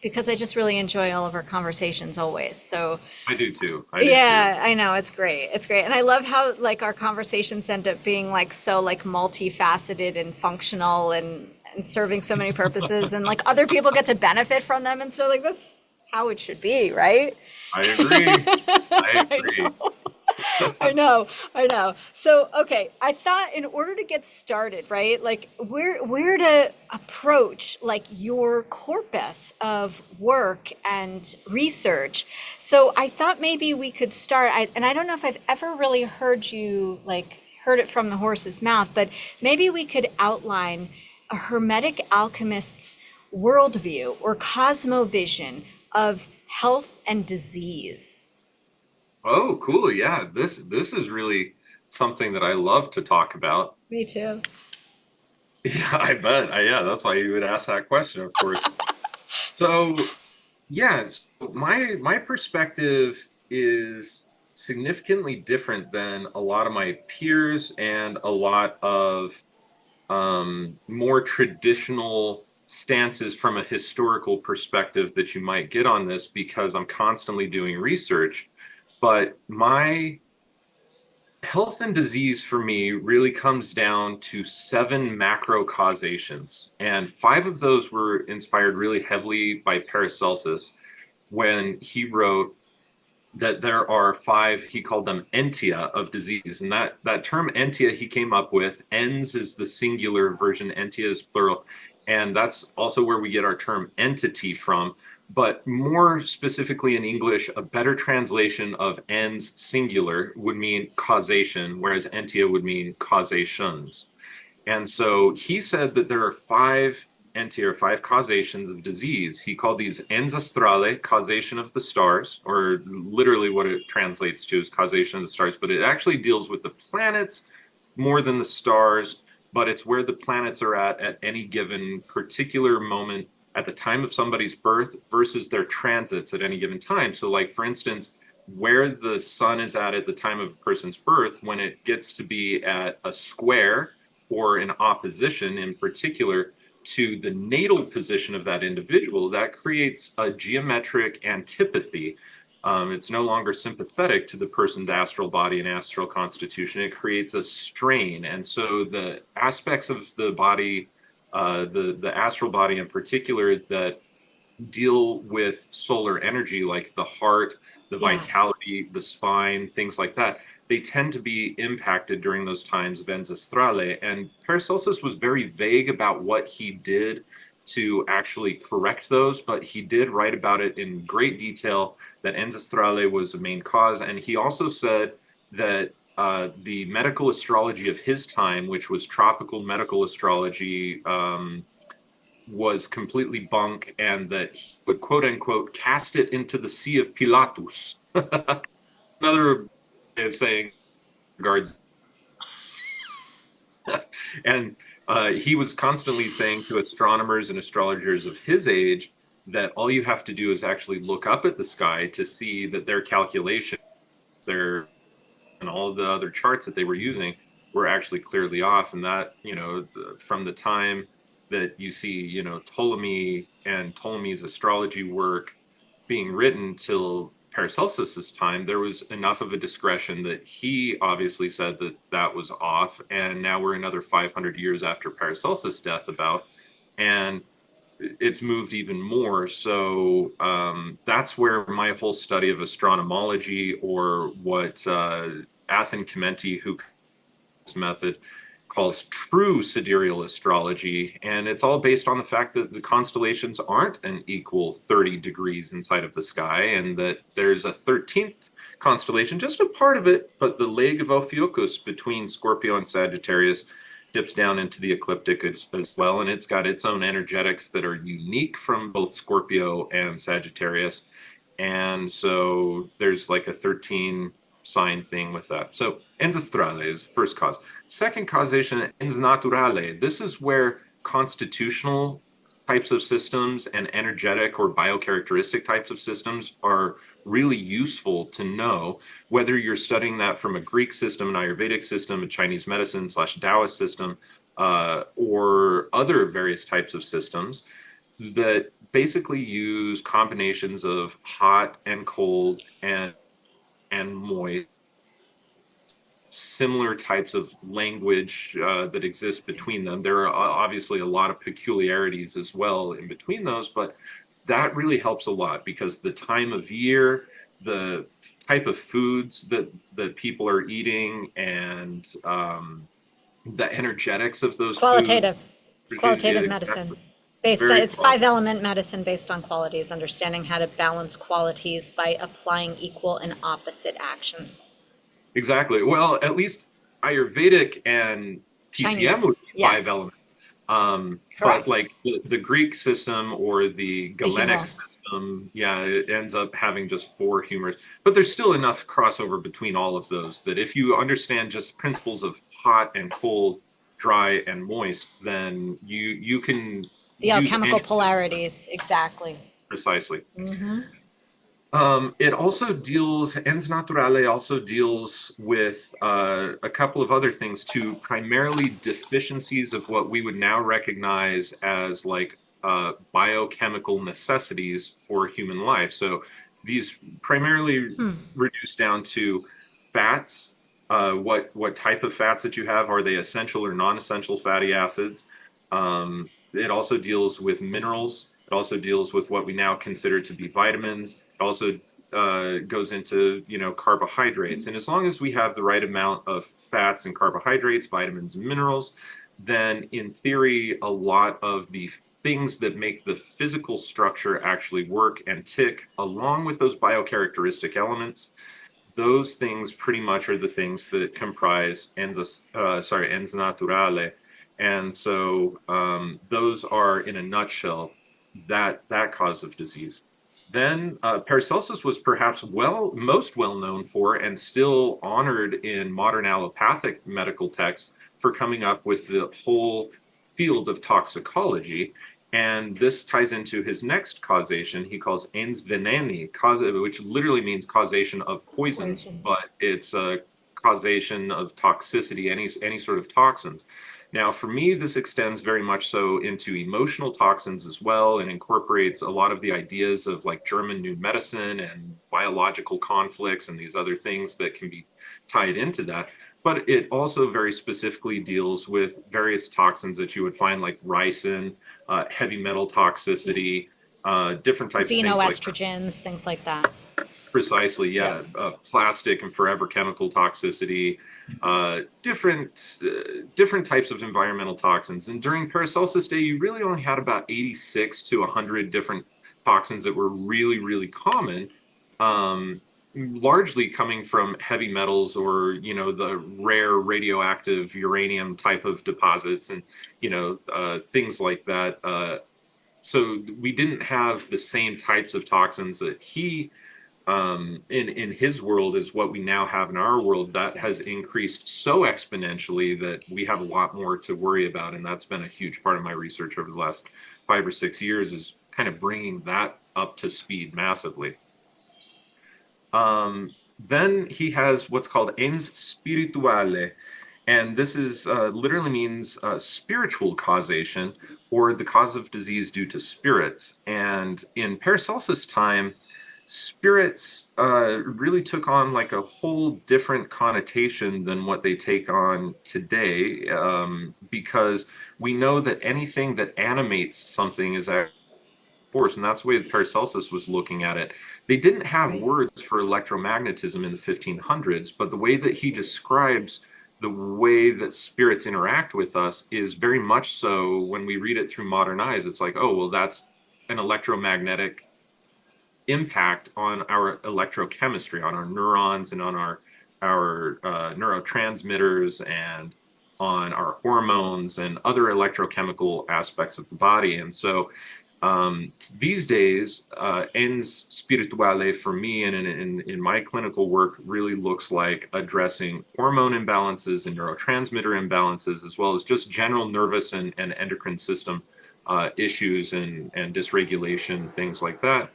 because I just really enjoy all of our conversations always. So I do too. I do too. yeah, I know it's great. It's great. And I love how like our conversations end up being like so like multifaceted and functional and serving so many purposes and like other people get to benefit from them and so like that's how it should be, right? I agree. I I agree. know. I know, I know. So, okay, I thought in order to get started, right, like where to approach like your corpus of work and research. So, I thought maybe we could start. And I don't know if I've ever really heard you like heard it from the horse's mouth, but maybe we could outline a Hermetic alchemist's worldview or cosmovision of health and disease. Oh, cool. Yeah, this is really something that I love to talk about. Me too. Yeah, I bet. Yeah, that's why you would ask that question, of course. So, yeah, so my perspective is significantly different than a lot of my peers and a lot of more traditional stances from a historical perspective that you might get on this because I'm constantly doing research. But my health and disease for me really comes down to seven macro causations. And five of those were inspired really heavily by Paracelsus when he wrote that there are five, he called them entia of disease. And that term entia he came up with, ens is the singular version, entia is plural. And that's also where we get our term entity from. But more specifically in English, a better translation of ens singular would mean causation, whereas entia would mean causations. And so he said that there are five entia, five causations of disease. He called these ens astrale, causation of the stars, or literally what it translates to is causation of the stars, but it actually deals with the planets more than the stars, but it's where the planets are at any given particular moment at the time of somebody's birth versus their transits at any given time. So, like, for instance, where the sun is at the time of a person's birth, when it gets to be at a square or in opposition in particular to the natal position of that individual, that creates a geometric antipathy. It's no longer sympathetic to the person's astral body and astral constitution. It creates a strain. And so the aspects of the body, the astral body in particular, that deal with solar energy, like the heart, the Yeah. vitality, the spine, things like that, they tend to be impacted during those times of Enzestrale. And Paracelsus was very vague about what he did to actually correct those, but he did write about it in great detail that Enzestrale was the main cause. And he also said that the medical astrology of his time, which was tropical medical astrology, was completely bunk and that he would quote unquote cast it into the sea of Pilatus. Another way of saying regards. And he was constantly saying to astronomers and astrologers of his age that all you have to do is actually look up at the sky to see that their calculation, their and all of the other charts that they were using were actually clearly off. And that, from the time that you see, Ptolemy and Ptolemy's astrology work being written till Paracelsus's time, there was enough of a discretion that he obviously said that that was off. And now we're another 500 years after Paracelsus' death about, and it's moved even more. So that's where my whole study of astronomology, or what Athen Chimenti, who method calls true sidereal astrology, and it's all based on the fact that the constellations aren't an equal 30 degrees inside of the sky, and that there's a 13th constellation, just a part of it, but the leg of Ophiuchus between Scorpio and Sagittarius dips down into the ecliptic as well, and it's got its own energetics that are unique from both Scorpio and Sagittarius. And so there's like a 13 sign thing with that. So ens astrale is first cause. Second causation, ens naturale. This is where constitutional types of systems and energetic or biocharacteristic types of systems are really useful to know, whether you're studying that from a Greek system, an Ayurvedic system, a Chinese medicine / Taoist system, or other various types of systems, that basically use combinations of hot and cold and moist, similar types of language that exist between them. There are obviously a lot of peculiarities as well in between those, but that really helps a lot because the time of year, the type of foods that people are eating, and the energetics of It's those foods. qualitative. It's qualitative medicine. Exactly. Based on, Very it's five qualitative. element medicine based on qualities, understanding how to balance qualities by applying equal and opposite actions. Exactly. Well, at least Ayurvedic and TCM Chinese. would be Yeah, five elements. But correct. like the Greek system or the The Galenic humo. system, yeah, it ends up having just four humors. But there's still enough crossover between all of those that if you understand just principles of hot and cold, dry and moist, then you can The use alchemical any system polarities. Exactly. precisely. It also deals, Ens Naturale also deals with a couple of other things too, primarily deficiencies of what we would now recognize as like biochemical necessities for human life. So these primarily reduce down to fats, what type of fats that you have, are they essential or non-essential fatty acids? It also deals with minerals. It also deals with what we now consider to be vitamins. It also goes into carbohydrates. And as long as we have the right amount of fats and carbohydrates, vitamins and minerals, then in theory, a lot of the things that make the physical structure actually work and tick, along with those biocharacteristic elements, those things pretty much are the things that comprise ens naturale. And so those are, in a nutshell, that cause of disease. Then Paracelsus was perhaps most well known for, and still honored in modern allopathic medical texts, for coming up with the whole field of toxicology. And this ties into his next causation he calls ens veneni, which literally means causation of poisons, Poison. but it's a causation of toxicity, any sort of toxins. Now, for me, this extends very much so into emotional toxins as well, and incorporates a lot of the ideas of like German New Medicine and biological conflicts and these other things that can be tied into that. But it also very specifically deals with various toxins that you would find, like ricin, heavy metal toxicity, different types of things like that. Xenoestrogens, things like that. Precisely, Yep. yeah. Plastic and forever chemical toxicity, different types of environmental toxins. And during Paracelsus' day, you really only had about 86 to 100 different toxins that were really, really common, largely coming from heavy metals or, the rare radioactive uranium type of deposits and, things like that. So we didn't have the same types of toxins that he in his world is what we now have in our world. That has increased so exponentially that we have a lot more to worry about, and that's been a huge part of my research over the last 5 or 6 years, is kind of bringing that up to speed massively. Then he has what's called ens spirituale, and this is literally means spiritual causation, or the cause of disease due to spirits. And in Paracelsus' time, spirits really took on like a whole different connotation than what they take on today, because we know that anything that animates something is a force, and that's the way Paracelsus was looking at it. They didn't have Right. words for electromagnetism in the 1500s, but the way that he describes the way that spirits interact with us is very much so, when we read it through modern eyes, it's like, oh, well, that's an electromagnetic impact on our electrochemistry, on our neurons, and on our neurotransmitters, and on our hormones and other electrochemical aspects of the body. And so these days, ens spirituale for me and in my clinical work really looks like addressing hormone imbalances and neurotransmitter imbalances, as well as just general nervous and endocrine system issues and dysregulation, things like that.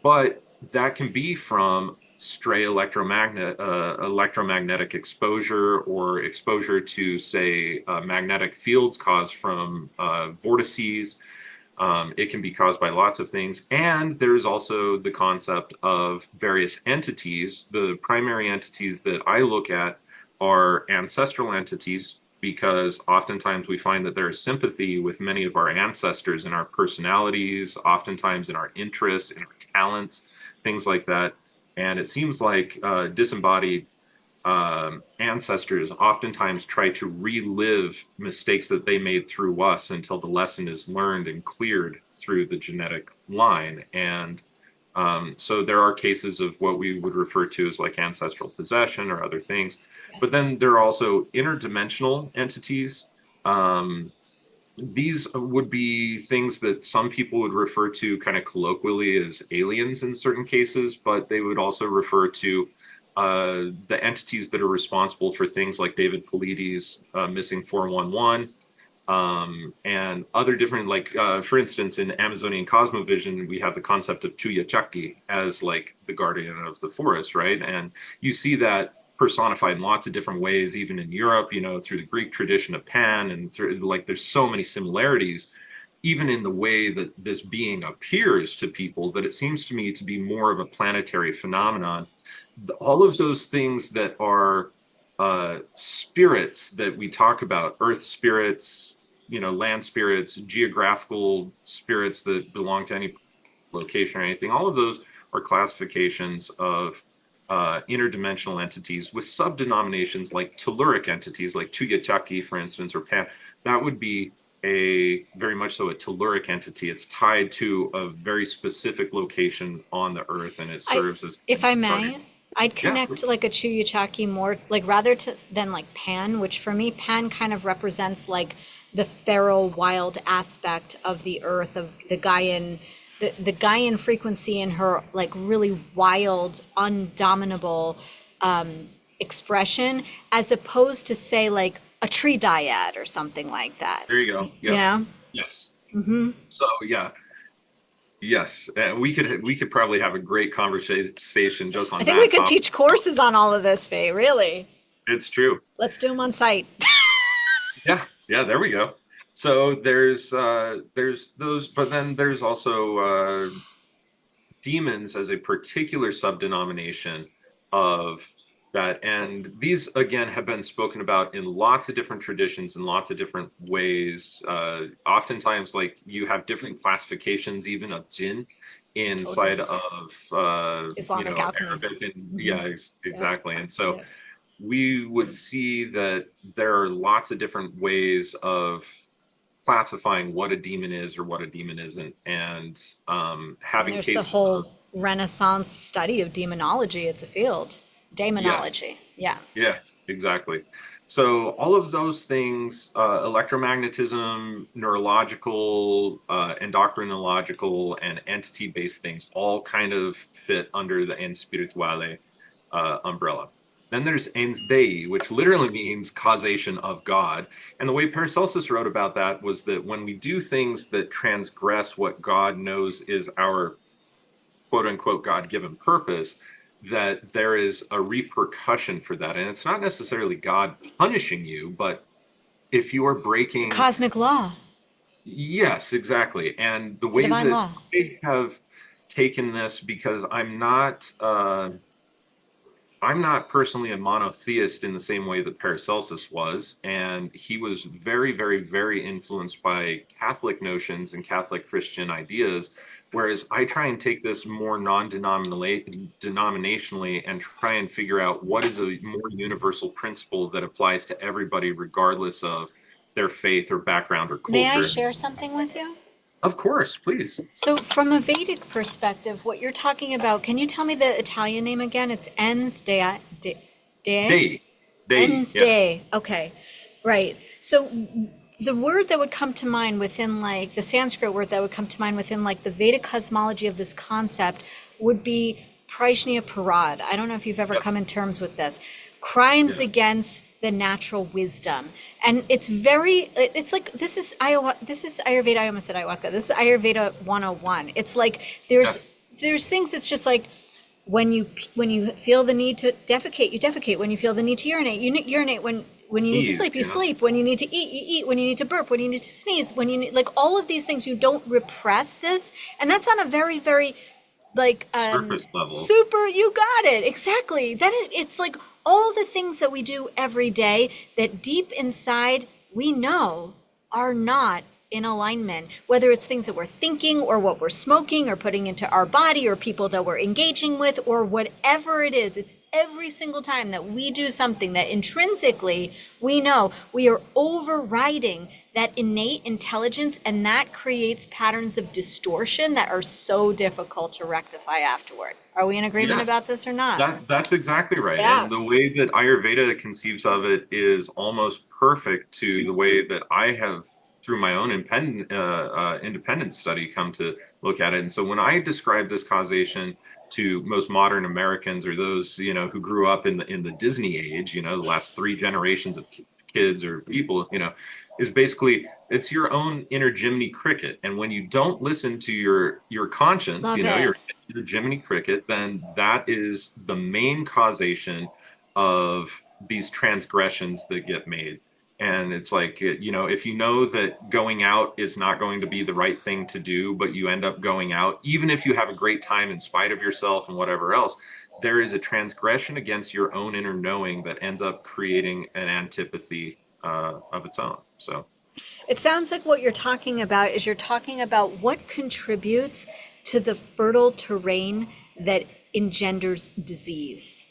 But that can be from stray electromagnetic exposure, or exposure to, say, magnetic fields caused from vortices, It can be caused by lots of things. And there's also the concept of various entities. The primary entities that I look at are ancestral entities, because oftentimes we find that there is sympathy with many of our ancestors in our personalities, oftentimes in our interests, in our talents, things like that. And it seems like disembodied ancestors oftentimes try to relive mistakes that they made through us until the lesson is learned and cleared through the genetic line. And so there are cases of what we would refer to as like ancestral possession or other things. But then there are also interdimensional entities. These would be things that some people would refer to kind of colloquially as aliens in certain cases, but they would also refer to the entities that are responsible for things like David Paulides' missing 411, and other different, like, for instance, in Amazonian cosmovision, we have the concept of Chuyachaki as like the guardian of the forest, right? And you see that personified in lots of different ways, even in Europe, through the Greek tradition of Pan, and through, like, there's so many similarities, even in the way that this being appears to people, that it seems to me to be more of a planetary phenomenon. All of those things that are spirits that we talk about, earth spirits, land spirits, geographical spirits that belong to any location or anything, all of those are classifications of interdimensional entities with sub-denominations like telluric entities, like Tuyachaki, for instance, or Pan. That would be a very much so a telluric entity. It's tied to a very specific location on the earth, and it serves as If I guardian. may, I'd Yeah, connect like a Chuyachaki more like rather to than like Pan, which for me Pan kind of represents like the feral wild aspect of the earth, of the Gaian, the Gaian frequency in her like really wild, undominable expression, as opposed to say like a tree dyad or something like that. there you go. Yes, Yeah. yes. So yeah, yes, we could probably have a great conversation just I on think we that could topic. teach courses on all of this, Faye, really. It's true. Let's do them on site. Yeah, yeah, there we go. So there's those, but then there's also demons as a particular subdenomination of that. And these, again, have been spoken about in lots of different traditions in lots of different ways. Oftentimes, like, you have different classifications, even of jinn, inside Totally. of Islamic alchemy. Arabic, and Hmm. yeah, Yeah. exactly. And so Yeah. we would see that there are lots of different ways of classifying what a demon is or what a demon isn't, and And having there's the cases of, whole Renaissance study of demonology. It's a field. yes, Demonology. Yeah. yes, exactly. So all of those things, electromagnetism, neurological, endocrinological, and entity-based things, all kind of fit under the ens spirituale umbrella. Then there's ens dei, which literally means causation of God. And the way Paracelsus wrote about that was that when we do things that transgress what God knows is our quote unquote God-given purpose, that there is a repercussion for that. And it's not necessarily God punishing you, but if you are It's a breaking, cosmic law. yes, exactly. And the It's a way divine that law. I have taken this, because I'm not personally a monotheist in the same way that Paracelsus was, and he was very, very, very influenced by Catholic notions and Catholic Christian ideas. Whereas I try and take this more non-denominationally and try and figure out what is a more universal principle that applies to everybody, regardless of their faith or background or May I culture. share something with you? Of course, please. So, from a Vedic perspective, what you're talking about, can you tell me the Italian name again? It's Ens Dei. Dei? Dei, dei, Ens yeah, Dei. Okay. Right. So, the word that would come to mind within like the Sanskrit word that would come to mind within like the Vedic cosmology of this concept would be Prajna Parad. I don't know if you've ever come yes, in terms with this. Crimes yes, against the natural wisdom. And it's very, it's like, this is Ayurveda, I almost said ayahuasca. This is Ayurveda 101. It's like, yes, there's things it's just like, when you feel the need to defecate, you defecate. When you feel the need to urinate, you urinate. When when you need to Ease, sleep, you yeah. sleep. When you need to eat, you eat. When you need to burp, when you need to sneeze, when you need, like all of these things, you don't repress this. And that's on a very, very, like, Surface level. super, you got it. Exactly. It's like all the things that we do every day that deep inside we know are not in alignment, whether it's things that we're thinking or what we're smoking or putting into our body or people that we're engaging with or whatever it is. It's every single time that we do something that intrinsically we know we are overriding that innate intelligence, and that creates patterns of distortion that are so difficult to rectify afterward. Are we in agreement Yes. about this or not? That's exactly right. Yeah. And the way that Ayurveda conceives of it is almost perfect to the way that I have, through my own independent study, come to look at it. And so when I describe this causation to most modern Americans or those, who grew up in the Disney age, the last three generations of kids or people, is basically it's your own inner Jiminy Cricket. And when you don't listen to your conscience, Love it. your Jiminy Cricket, then that is the main causation of these transgressions that get made. And it's like, if you know that going out is not going to be the right thing to do, but you end up going out, even if you have a great time in spite of yourself and whatever else, there is a transgression against your own inner knowing that ends up creating an antipathy of its own. So, It sounds like what you're talking about is you're talking about what contributes to the fertile terrain that engenders disease.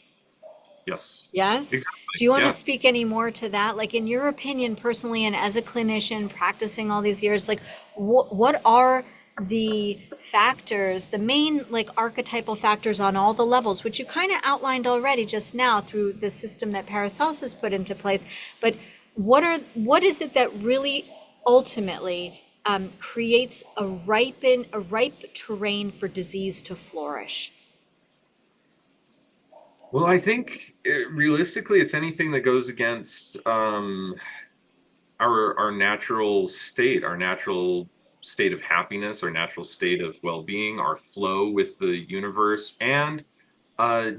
yes, Yes? exactly. Do you want to Yeah. speak any more to that? Like, in your opinion, personally, and as a clinician practicing all these years, like, what are the factors, the main, like, archetypal factors on all the levels, which you kind of outlined already just now through the system that Paracelsus put into place? But what is it that really ultimately creates a ripe terrain for disease to flourish? Well, I think realistically, it's anything that goes against our natural state of happiness, our natural state of well-being, our flow with the universe, and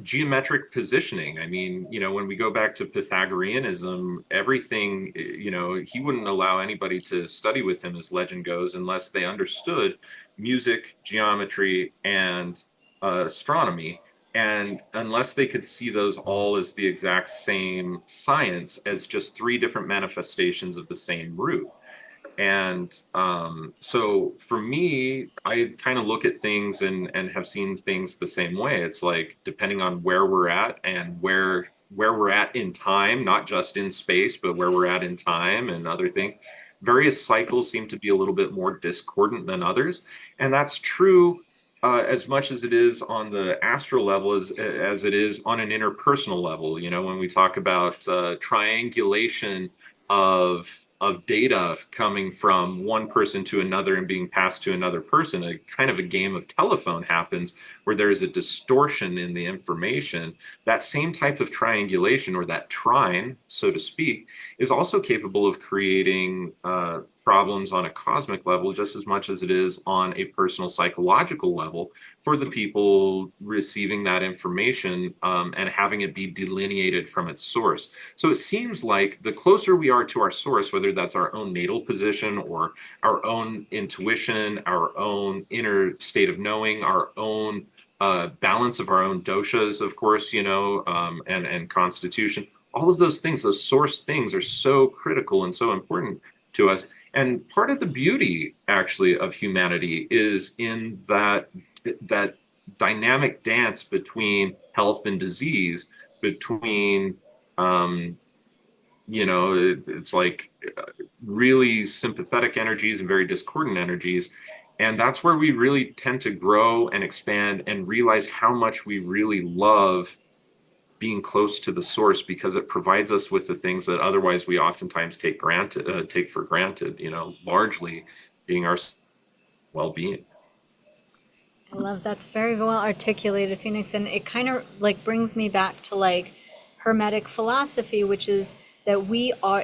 geometric positioning. I mean, when we go back to Pythagoreanism, everything, he wouldn't allow anybody to study with him, as legend goes, unless they understood music, geometry, and astronomy. And unless they could see those all as the exact same science, as just three different manifestations of the same root. And so for me, I kind of look at things and have seen things the same way. It's like depending on where we're at and where we're at in time, not just in space, but where we're at Yes. in time and other things. Various cycles seem to be a little bit more discordant than others, and that's true as much as it is on the astral level as it is on an interpersonal level. When we talk about triangulation of data coming from one person to another and being passed to another person, a kind of a game of telephone happens where there is a distortion in the information. That same type of triangulation, or that trine, so to speak, is also capable of creating problems on a cosmic level just as much as it is on a personal psychological level for the people receiving that information, and having it be delineated from its source. So it seems like the closer we are to our source, whether that's our own natal position or our own intuition, our own inner state of knowing, our own balance of our own doshas, of course, and constitution, all of those things, those source things, are so critical and so important to us. And part of the beauty, actually, of humanity is in that dynamic dance between health and disease, between it's like really sympathetic energies and very discordant energies. And that's where we really tend to grow and expand and realize how much we really love being close to the source, because it provides us with the things that otherwise we oftentimes take for granted, largely being our well-being. I love that's very well articulated, Phoenix, and it kind of like brings me back to like Hermetic philosophy, which is that we are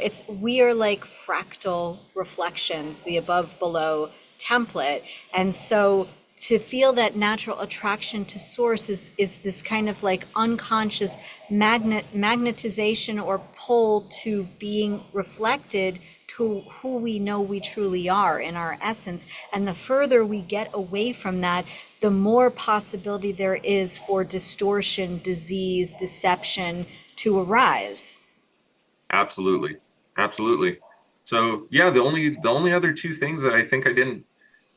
like fractal reflections, the above below template. And so to feel that natural attraction to source is this kind of like unconscious magnetization or pull to being reflected to who we know we truly are in our essence. And the further we get away from that, the more possibility there is for distortion, disease, deception to arise. Absolutely. Absolutely. So yeah, the only other two things that I think I didn't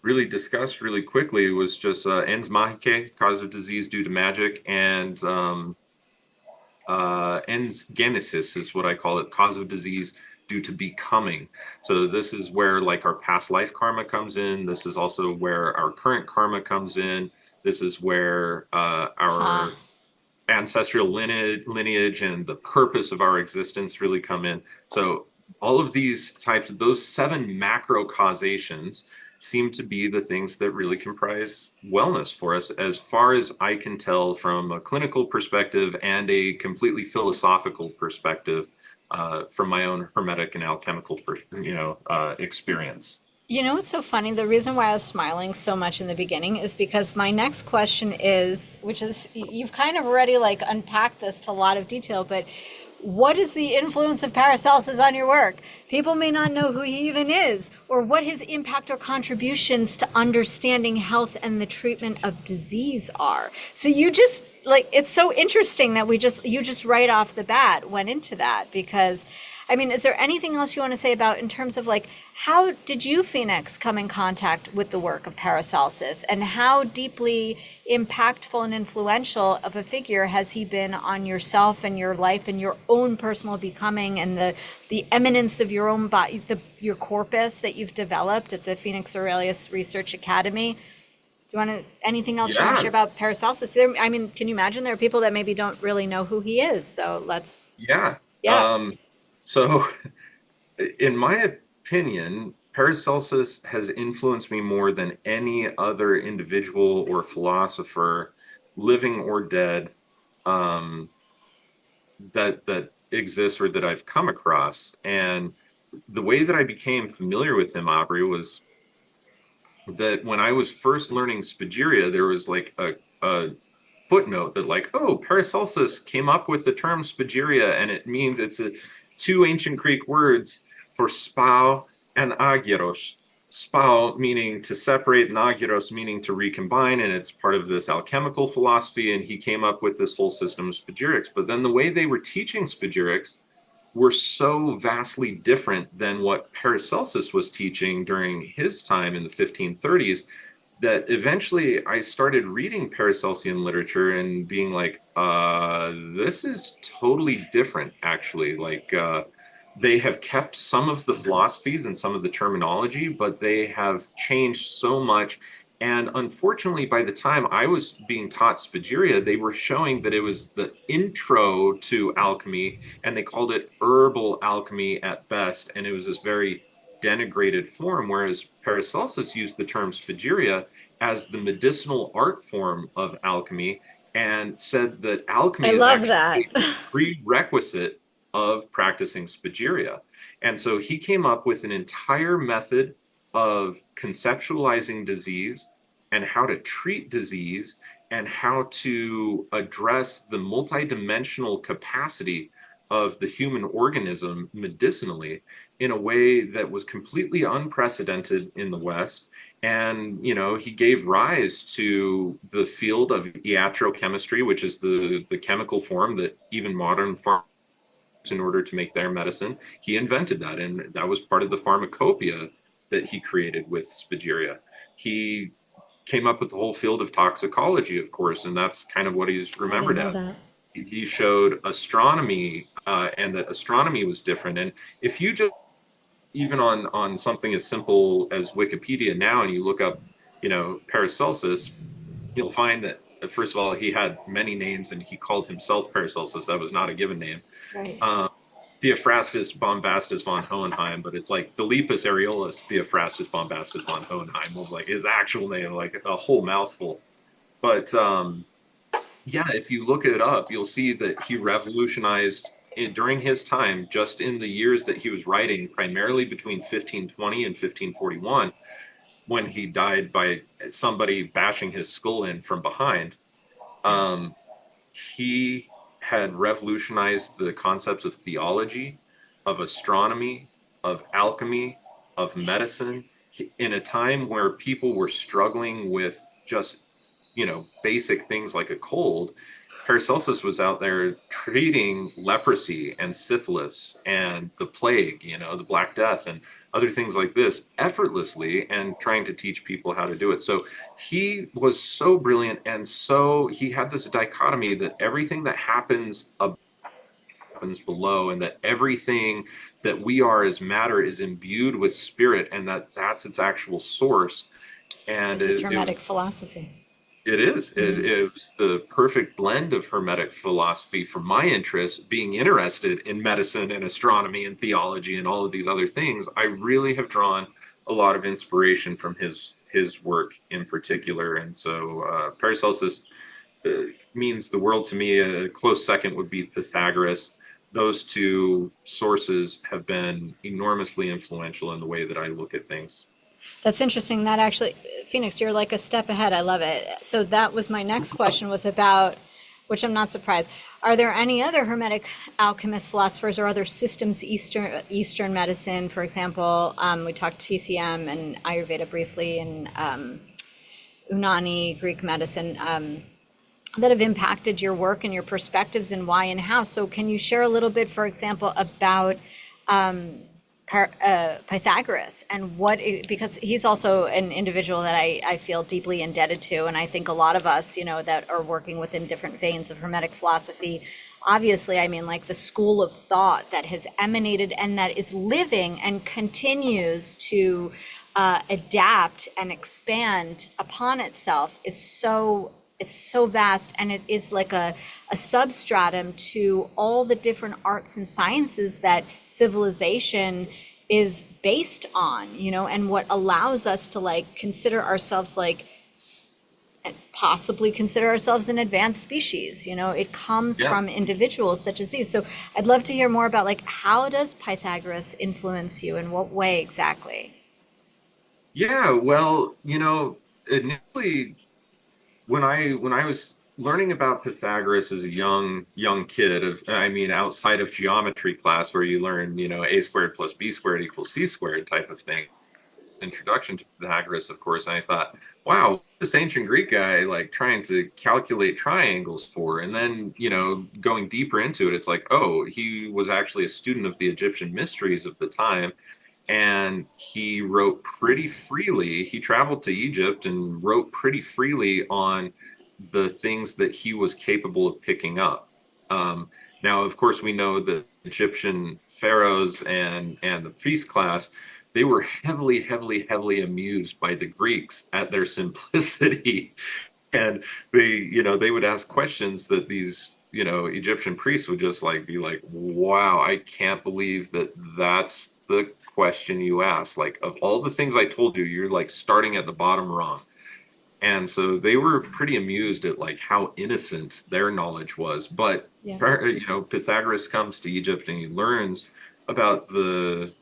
really discuss really quickly was just ens magicae, cause of disease due to magic, and ens genesis is what I call it, cause of disease due to becoming. So this is where like our past life karma comes in. This is also where our current karma comes in. This is where Huh. our ancestral lineage and the purpose of our existence really come in. So all of these types of those seven macro causations seem to be the things that really comprise wellness for us, as far as I can tell from a clinical perspective and a completely philosophical perspective, from my own hermetic and alchemical, experience. You know what's so funny? The reason why I was smiling so much in the beginning is because my next question is, which is, you've kind of already like unpacked this to a lot of detail, but what is the influence of Paracelsus on your work? People may not know who he even is, or what his impact or contributions to understanding health and the treatment of disease are. So you just like, it's so interesting that you just right off the bat went into that because I mean, is there anything else you want to say about in terms of like how did you, Phoenix, come in contact with the work of Paracelsus, and how deeply impactful and influential of a figure has he been on yourself and your life and your own personal becoming and the eminence of your own body, your corpus that you've developed at the Phoenix Aurelius Research Academy? Do you want to anything else you want to share Yeah, about Paracelsus? There, I mean, can you imagine there are people that maybe don't really know who he is? So let's, yeah. yeah. So in my opinion, Paracelsus has influenced me more than any other individual or philosopher, living or dead, um, that exists or that I've come across. And the way that I became familiar with him, Aubrey, was that when I was first learning Spagyria, there was like a footnote that like, oh, Paracelsus came up with the term Spagyria, and it means it's two ancient Greek words for spao and agiros. Spao meaning to separate, and agiros meaning to recombine, and it's part of this alchemical philosophy. And he came up with this whole system of spagyrics. But then the way they were teaching spagyrics were so vastly different than what Paracelsus was teaching during his time in the 1530s that eventually I started reading Paracelsian literature and being like, this is totally different, actually. Like, they have kept some of the philosophies and some of the terminology, but they have changed so much. And unfortunately, by the time I was being taught Spagyria, they were showing that it was the intro to alchemy, and they called it herbal alchemy at best. And it was this very denigrated form, whereas Paracelsus used the term Spagyria as the medicinal art form of alchemy and said that I alchemy is love actually that. a prerequisite of practicing Spagyria. And so he came up with an entire method of conceptualizing disease and how to treat disease and how to address the multidimensional capacity of the human organism medicinally in a way that was completely unprecedented in the West. And, he gave rise to the field of iatrochemistry, which is the chemical form that even modern pharma in order to make their medicine. He invented that, and that was part of the pharmacopoeia that he created with Spagyria. He came up with the whole field of toxicology, of course, and that's kind of what he's I didn't remembered know as. that. He showed astronomy, and that astronomy was different. And if you just even on something as simple as Wikipedia now, and you look up, Paracelsus, you'll find that first of all he had many names, and he called himself Paracelsus. That was not a given name. Right. um, Theophrastus Bombastus von Hohenheim, but it's like Philippus Areolus Theophrastus Bombastus von Hohenheim was like his actual name, like a whole mouthful. But yeah, if you look it up, you'll see that he revolutionized during his time, just in the years that he was writing, primarily between 1520 and 1541. when he died by somebody bashing his skull in from behind. Um, he had revolutionized the concepts of theology, of astronomy, of alchemy, of medicine in a time where people were struggling with just, basic things like a cold. Paracelsus was out there treating leprosy and syphilis and the plague, the Black Death and other things like this effortlessly and trying to teach people how to do it. So he was so brilliant. And so he had this dichotomy that everything that happens above happens below, and that everything that we are as matter is imbued with spirit, and that's its actual source. And This is it Hermetic philosophy. it is. It was the perfect blend of Hermetic philosophy for my interest, being interested in medicine and astronomy and theology and all of these other things. I really have drawn a lot of inspiration from his work in particular. And so Paracelsus means the world to me. A close second would be Pythagoras. Those two sources have been enormously influential in the way that I look at things. That's interesting. That actually, Phoenix, you're like a step ahead. I love it. So that was my next question was about, which I'm not surprised. Are there any other Hermetic alchemist philosophers or other systems Eastern medicine, for example? We talked TCM and Ayurveda briefly, and Unani, Greek medicine, that have impacted your work and your perspectives and why and how. So can you share a little bit, for example, about Pythagoras and because he's also an individual that I feel deeply indebted to. And I think a lot of us, that are working within different veins of Hermetic philosophy, obviously, I mean, like the school of thought that has emanated and that is living and continues to adapt and expand upon itself it's so vast, and it is like a substratum to all the different arts and sciences that civilization is based on, and what allows us to like consider ourselves like and possibly consider ourselves an advanced species. It comes Yeah. from individuals such as these. So I'd love to hear more about like how does Pythagoras influence you, in what way exactly? Yeah, well, initially when I was learning about Pythagoras as a young kid, I mean outside of geometry class where you learn, a squared plus b squared equals c squared type of thing, introduction to Pythagoras, of course, and I thought, wow, this ancient Greek guy like trying to calculate triangles for, and then, going deeper into it, it's like, oh, he was actually a student of the Egyptian mysteries of the time, and he wrote pretty Nice. freely. He traveled to Egypt and wrote pretty freely on the things that he was capable of picking up. Now, of course, we know that Egyptian pharaohs and the priest class, they were heavily, heavily, heavily amused by the Greeks at their simplicity. And they would ask questions that these, Egyptian priests would just like be like, wow, I can't believe that that's the question you asked. Like, of all the things I told you, you're like starting at the bottom wrong. And so they were pretty amused at like how innocent their knowledge was. But Yeah. Pythagoras comes to Egypt and he learns about the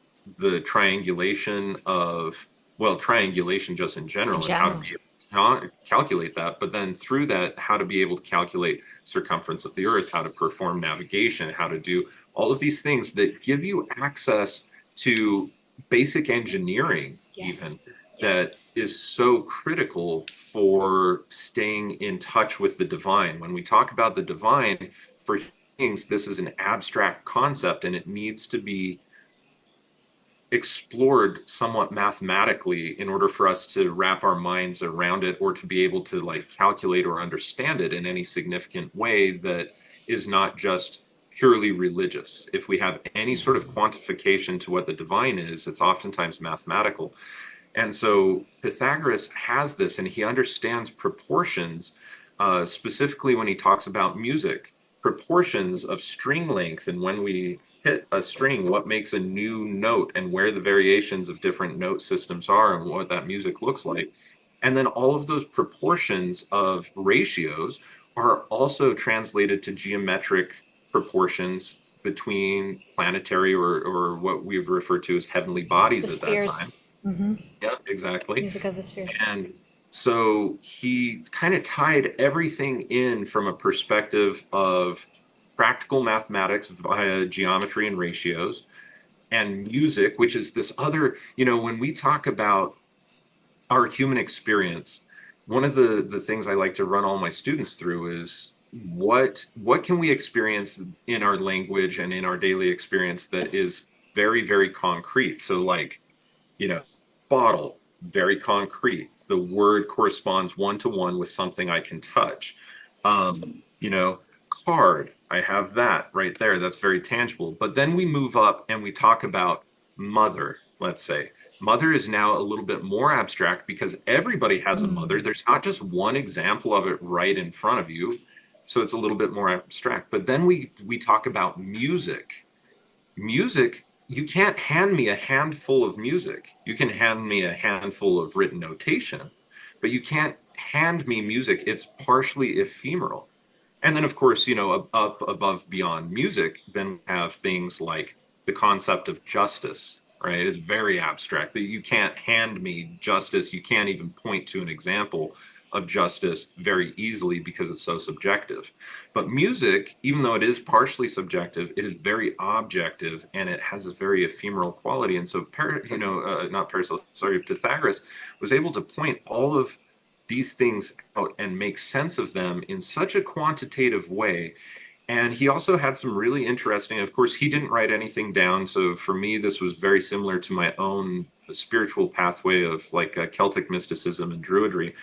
triangulation of, well, triangulation just in In general, and how to general. be calculate that. But then through that, how to be able to calculate circumference of the earth, how to perform navigation, how to do all of these things that give you access to basic engineering, Yeah. even, Yeah. that is so critical for staying in touch with the divine. When we talk about the divine, for things, this is an abstract concept and it needs to be explored somewhat mathematically in order for us to wrap our minds around it, or to be able to like calculate or understand it in any significant way that is not just purely religious. If we have any sort of Yes. quantification to what the divine is, it's oftentimes mathematical. And so Pythagoras has this, and he understands proportions, specifically when he talks about music, proportions of string length, and when we hit a string, what makes a new note, and where the variations of different note systems are, and what that music looks like. And then all of those proportions of ratios are also translated to geometric proportions between planetary or what we've referred to as heavenly The bodies at that spheres. time. Yeah, exactly. Music of the spheres. And so he kind of tied everything in from a perspective of practical mathematics via geometry and ratios, and music, which is this other, when we talk about our human experience, one of the things I like to run all my students through is what can we experience in our language and in our daily experience that is very, very concrete. So like, you know, bottle, very concrete. The word corresponds one to one with something I can touch. You know, card, I have that right there. That's very tangible. But then we move up and we talk about mother, let's say. Mother is now a little bit more abstract because everybody has a mother. There's not just one example of it right in front of you. So it's a little bit more abstract. But then we talk about music. Music, you can't hand me a handful of music. You can hand me a handful of written notation, but you can't hand me music. It's partially ephemeral. And then, of course, up above beyond music, then we have things like the concept of justice, right? It's very abstract that you can't hand me justice. You can't even point to an example of justice very easily because it's so subjective. But music, even though it is partially subjective, it is very objective and it has a very ephemeral quality. And so, not Paracelsus, sorry, Pythagoras was able to point all of these things out and make sense of them in such a quantitative way. And he also had some really interesting, of course, he didn't write anything down. So for me, this was very similar to my own spiritual pathway of like Celtic mysticism and Druidry,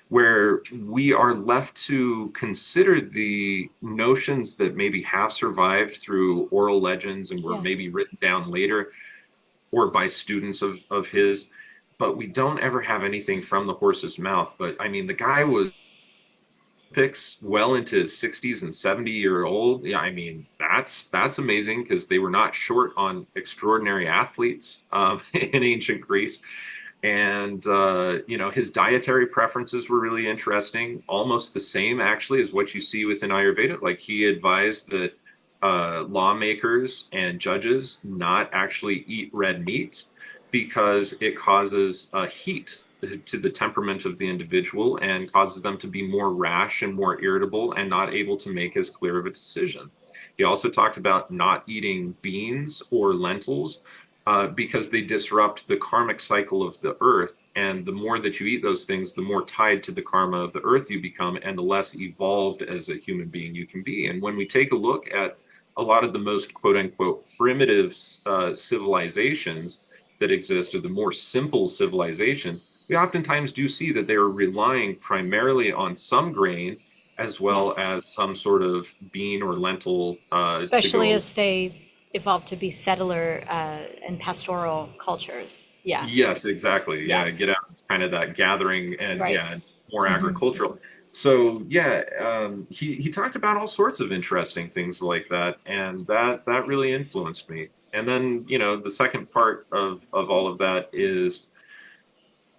where we are left to consider the notions that maybe have survived through oral legends and were Yes. maybe written down later or by students of his, but we don't ever have anything from the horse's mouth. But I mean, the guy was picks well into his 60s and 70-year-old. Yeah, I mean, that's amazing because they were not short on extraordinary athletes in ancient Greece. And his dietary preferences were really interesting, almost the same actually as what you see within Ayurveda. Like he advised that lawmakers and judges not actually eat red meat because it causes heat to the temperament of the individual and causes them to be more rash and more irritable and not able to make as clear of a decision. He also talked about not eating beans or lentils because they disrupt the karmic cycle of the earth. And the more that you eat those things, the more tied to the karma of the earth you become, and the less evolved as a human being you can be. And when we take a look at a lot of the most quote unquote primitive civilizations that exist, or the more simple civilizations, we oftentimes do see that they are relying primarily on some grain as well Yes. as some sort of bean or lentil to Especially go. as they evolve to be settler and pastoral cultures. Yeah. Yes, exactly. Yeah. Yeah, get out of kind of that gathering and Right. yeah, more agricultural. So yeah, he talked about all sorts of interesting things like that, and that really influenced me. And then the second part of all of that is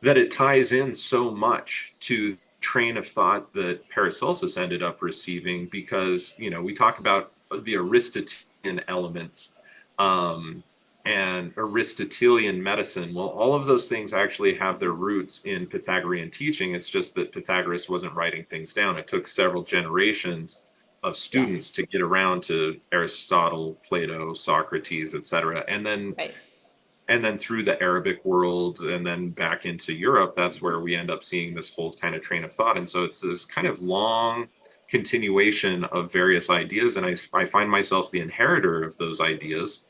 that it ties in so much to train of thought that Paracelsus ended up receiving because we talk about the Aristotelian elements um, and Aristotelian medicine. Well, all of those things actually have their roots in Pythagorean teaching. It's just that Pythagoras wasn't writing things down. It took several generations of students Yes. to get around to Aristotle, Plato, Socrates, etc. Right. And then through the Arabic world and then back into Europe, that's where we end up seeing this whole kind of train of thought. And so it's this kind of long continuation of various ideas. And I find myself the inheritor of those ideas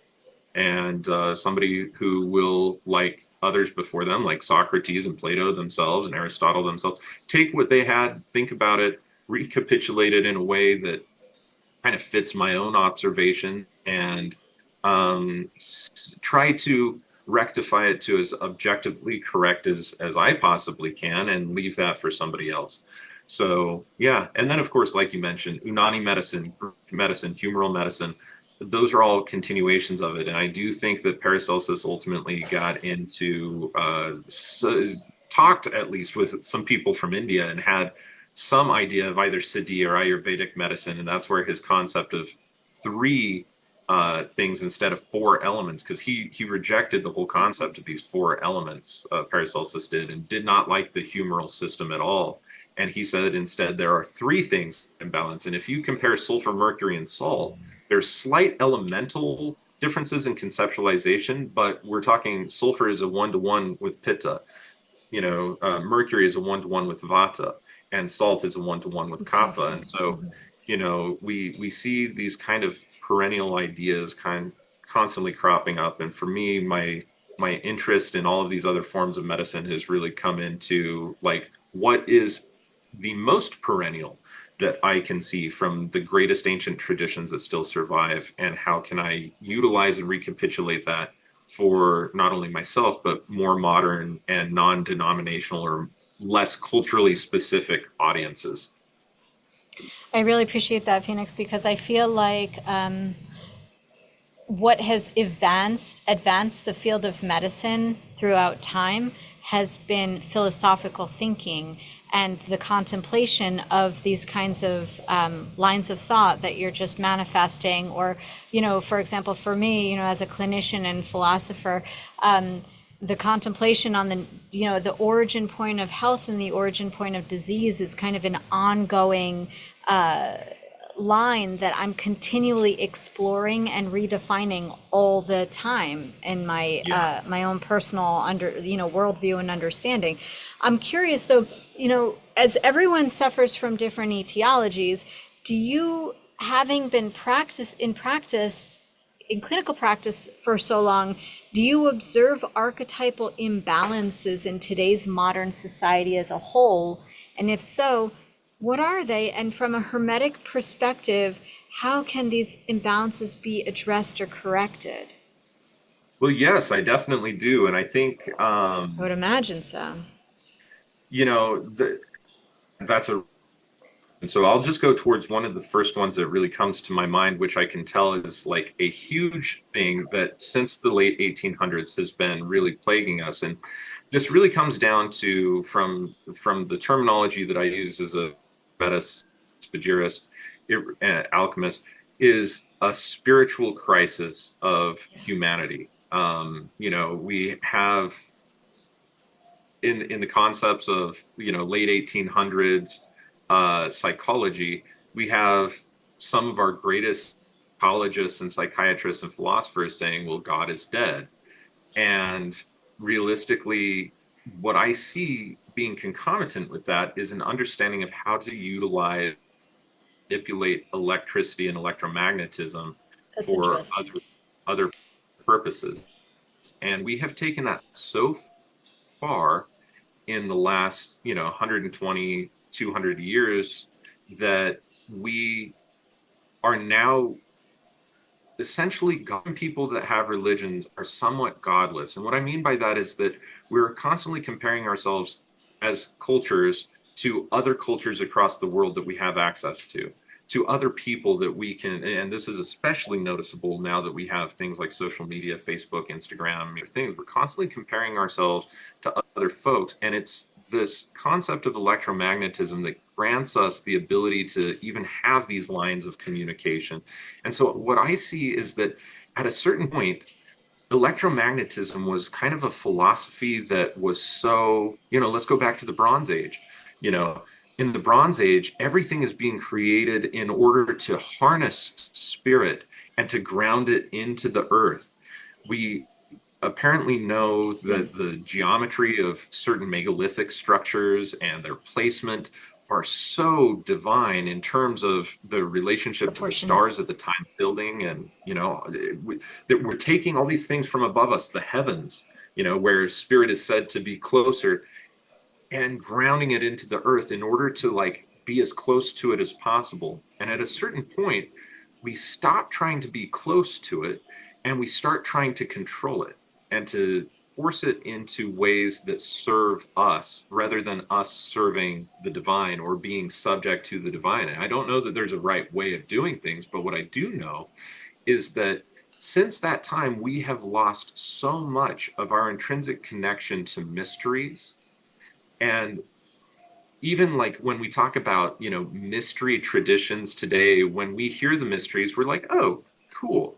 and somebody who will, like others before them, like Socrates and Plato themselves and Aristotle themselves, take what they had, think about it, recapitulate it in a way that kind of fits my own observation and try to rectify it to as objectively correct as I possibly can and leave that for somebody else. So yeah, and then of course, like you mentioned, Unani medicine, medicine, humoral medicine, those are all continuations of it. And I do think that Paracelsus ultimately got into talked at least with some people from India and had some idea of either Siddhi or Ayurvedic medicine, and that's where his concept of three things instead of four elements, because he rejected the whole concept of these four elements. Paracelsus did, and did not like the humoral system at all. And he said instead there are three things in balance. And if you compare sulfur, mercury, and salt, there's slight elemental differences in conceptualization, but we're talking sulfur is a one-to-one with pitta, mercury is a one-to-one with vata, and salt is a one-to-one with kapha. And so, we see these kind of perennial ideas constantly cropping up. And for me, my interest in all of these other forms of medicine has really come into like what is the most perennial that I can see from the greatest ancient traditions that still survive, and how can I utilize and recapitulate that for not only myself, but more modern and non-denominational or less culturally specific audiences. I really appreciate that, Phoenix, because I feel like what has advanced the field of medicine throughout time has been philosophical thinking and the contemplation of these kinds of lines of thought that you're just manifesting. Or, for example, for me, as a clinician and philosopher, the contemplation on the origin point of health and the origin point of disease is kind of an ongoing line that I'm continually exploring and redefining all the time in my my own personal worldview and understanding. I'm curious though, as everyone suffers from different etiologies, do you, having been in clinical practice for so long, do you observe archetypal imbalances in today's modern society as a whole? And if so, what are they? And from a hermetic perspective, how can these imbalances be addressed or corrected? Well, yes, I definitely do. And I think, I would imagine so. you know, the, that's a And so I'll just go towards one of the first ones that really comes to my mind, which I can tell is like a huge thing that since the late 1800s has been really plaguing us. And this really comes down to from the terminology that I use as a Spagyric alchemist, is a spiritual crisis of humanity. We have in the concepts of late 1800s psychology, we have some of our greatest psychologists and psychiatrists and philosophers saying, well, God is dead. And realistically, what I see being concomitant with that is an understanding of how to utilize, manipulate electricity and electromagnetism That's for interesting. other purposes. And we have taken that so far in the last 120 200 years that we are now essentially people that have religions are somewhat godless. And what I mean by that is that we're constantly comparing ourselves as cultures to other cultures across the world that we have access to other people that we can, and this is especially noticeable now that we have things like social media, Facebook, Instagram, things. We're constantly comparing ourselves to other folks. And it's this concept of electromagnetism that grants us the ability to even have these lines of communication. And so what I see is that at a certain point, electromagnetism was kind of a philosophy that was so, let's go back to the Bronze Age. You know, in the Bronze Age, everything is being created in order to harness spirit and to ground it into the earth. We apparently know that the geometry of certain megalithic structures and their placement are so divine in terms of the relationship to the Proportionate. stars at the time building. And that we're taking all these things from above us, the heavens, where spirit is said to be closer, and grounding it into the earth in order to like be as close to it as possible. And at a certain point, we stop trying to be close to it and we start trying to control it and to force it into ways that serve us rather than us serving the divine or being subject to the divine. And I don't know that there's a right way of doing things, but what I do know is that since that time, we have lost so much of our intrinsic connection to mysteries. And even like when we talk about, mystery traditions today, when we hear the mysteries, we're like, oh, cool.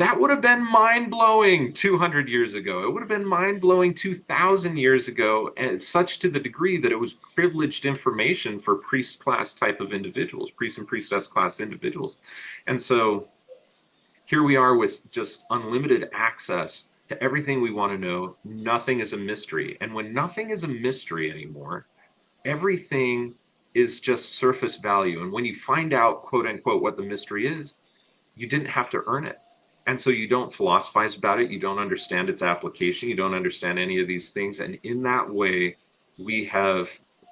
That would have been mind-blowing 200 years ago. It would have been mind-blowing 2,000 years ago, and such to the degree that it was privileged information for priest class type of individuals, priest and priestess class individuals. And so here we are with just unlimited access to everything we want to know. Nothing is a mystery. And when nothing is a mystery anymore, everything is just surface value. And when you find out, quote unquote, what the mystery is, you didn't have to earn it. And so you don't philosophize about it. You don't understand its application. You don't understand any of these things. And in that way, we have,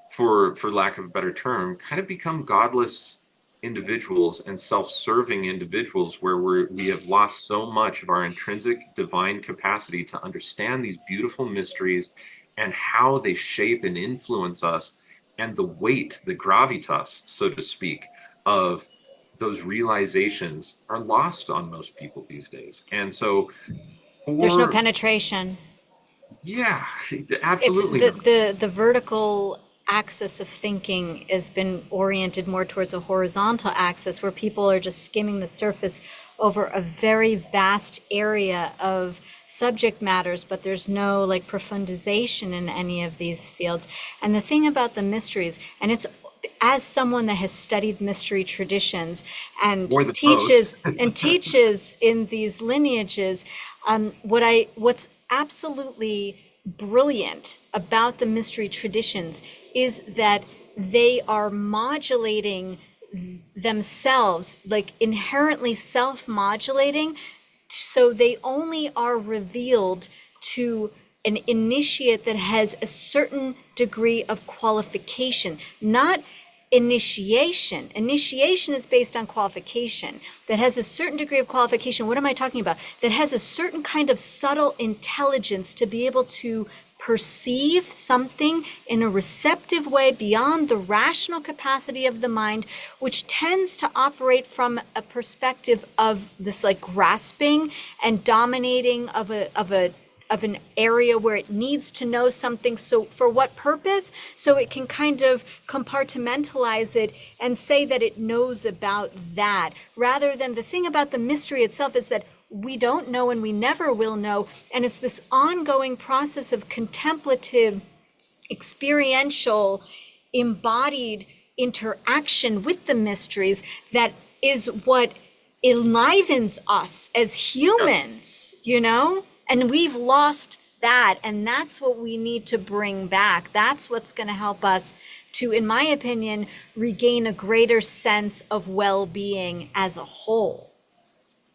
for lack of a better term, kind of become godless individuals and self-serving individuals where we have lost so much of our intrinsic divine capacity to understand these beautiful mysteries and how they shape and influence us, and the weight, the gravitas, so to speak, of those realizations are lost on most people these days. And so There's no for, penetration. yeah, It's absolutely the not. the vertical axis of thinking has been oriented more towards a horizontal axis where people are just skimming the surface over a very vast area of subject matters, but there's no like profundization in any of these fields. And the thing about the mysteries, and it's as someone that has studied mystery traditions and More than most. teaches in these lineages, what's absolutely brilliant about the mystery traditions is that they are modulating themselves, like inherently self-modulating, so they only are revealed to an initiate that has a certain degree of qualification, not initiation. Initiation is based on qualification, that has a certain degree of qualification. What am I talking about? That has a certain kind of subtle intelligence to be able to perceive something in a receptive way beyond the rational capacity of the mind, which tends to operate from a perspective of this like grasping and dominating of an area where it needs to know something. So for what purpose? So it can kind of compartmentalize it and say that it knows about that, rather than the thing about the mystery itself is that we don't know and we never will know. And it's this ongoing process of contemplative, experiential, embodied interaction with the mysteries that is what enlivens us as Yes. humans, you know? And we've lost that. And that's what we need to bring back. That's what's going to help us to, in my opinion, regain a greater sense of well-being as a whole,